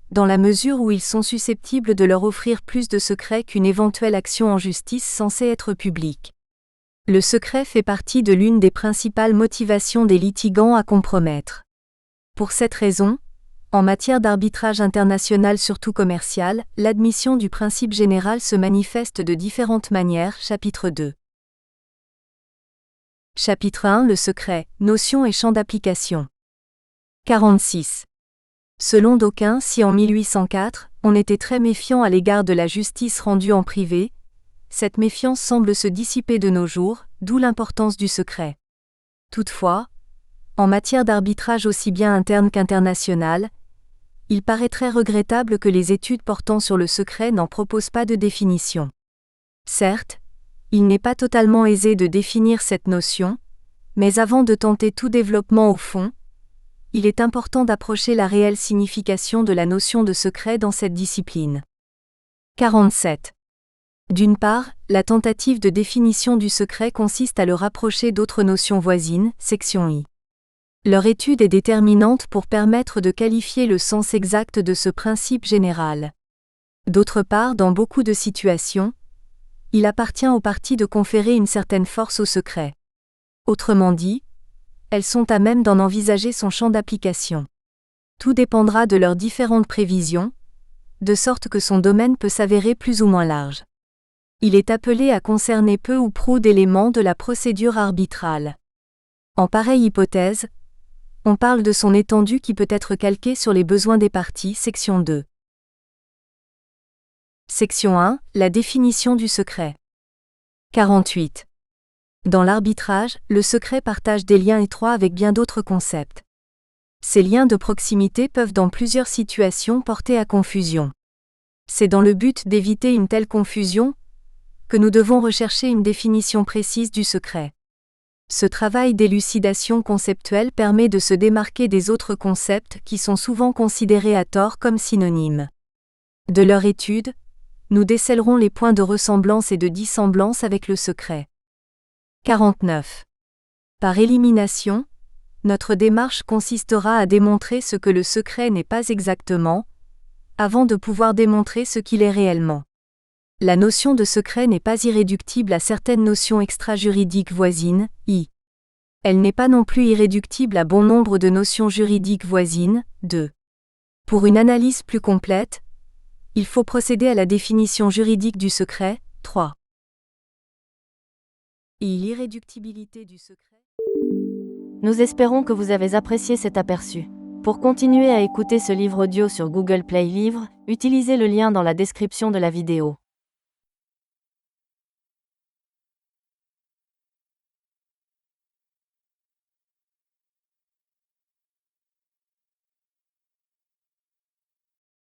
dans la mesure où ils sont susceptibles de leur offrir plus de secrets qu'une éventuelle action en justice censée être publique. Le secret fait partie de l'une des principales motivations des litigants à compromettre. Pour cette raison, en matière d'arbitrage international surtout commercial, l'admission du principe général se manifeste de différentes manières. Chapitre 2. Chapitre 1. Le secret, notion et champ d'application. 46. Selon d'aucuns, si en 1804, on était très méfiant à l'égard de la justice rendue en privé, cette méfiance semble se dissiper de nos jours, d'où l'importance du secret. Toutefois, en matière d'arbitrage aussi bien interne qu'international, il paraît très regrettable que les études portant sur le secret n'en proposent pas de définition. Certes, il n'est pas totalement aisé de définir cette notion, mais avant de tenter tout développement au fond, il est important d'approcher la réelle signification de la notion de secret dans cette discipline. 47. D'une part, la tentative de définition du secret consiste à le rapprocher d'autres notions voisines, section I. Leur étude est déterminante pour permettre de qualifier le sens exact de ce principe général. D'autre part, dans beaucoup de situations, il appartient aux parties de conférer une certaine force au secret. Autrement dit, elles sont à même d'en envisager son champ d'application. Tout dépendra de leurs différentes prévisions, de sorte que son domaine peut s'avérer plus ou moins large. Il est appelé à concerner peu ou prou d'éléments de la procédure arbitrale. En pareille hypothèse, on parle de son étendue qui peut être calquée sur les besoins des parties, section 2. Section 1, la définition du secret. 48. Dans l'arbitrage, le secret partage des liens étroits avec bien d'autres concepts. Ces liens de proximité peuvent dans plusieurs situations porter à confusion. C'est dans le but d'éviter une telle confusion que nous devons rechercher une définition précise du secret. Ce travail d'élucidation conceptuelle permet de se démarquer des autres concepts qui sont souvent considérés à tort comme synonymes. De leur étude, nous décèlerons les points de ressemblance et de dissemblance avec le secret. 49. Par élimination, notre démarche consistera à démontrer ce que le secret n'est pas exactement, avant de pouvoir démontrer ce qu'il est réellement. La notion de secret n'est pas irréductible à certaines notions extra-juridiques voisines, I. Elle n'est pas non plus irréductible à bon nombre de notions juridiques voisines, 2. Pour une analyse plus complète, il faut procéder à la définition juridique du secret, 3. L'irréductibilité du secret. Nous espérons que vous avez apprécié cet aperçu. Pour continuer à écouter ce livre audio sur Google Play Livres, utilisez le lien dans la description de la vidéo.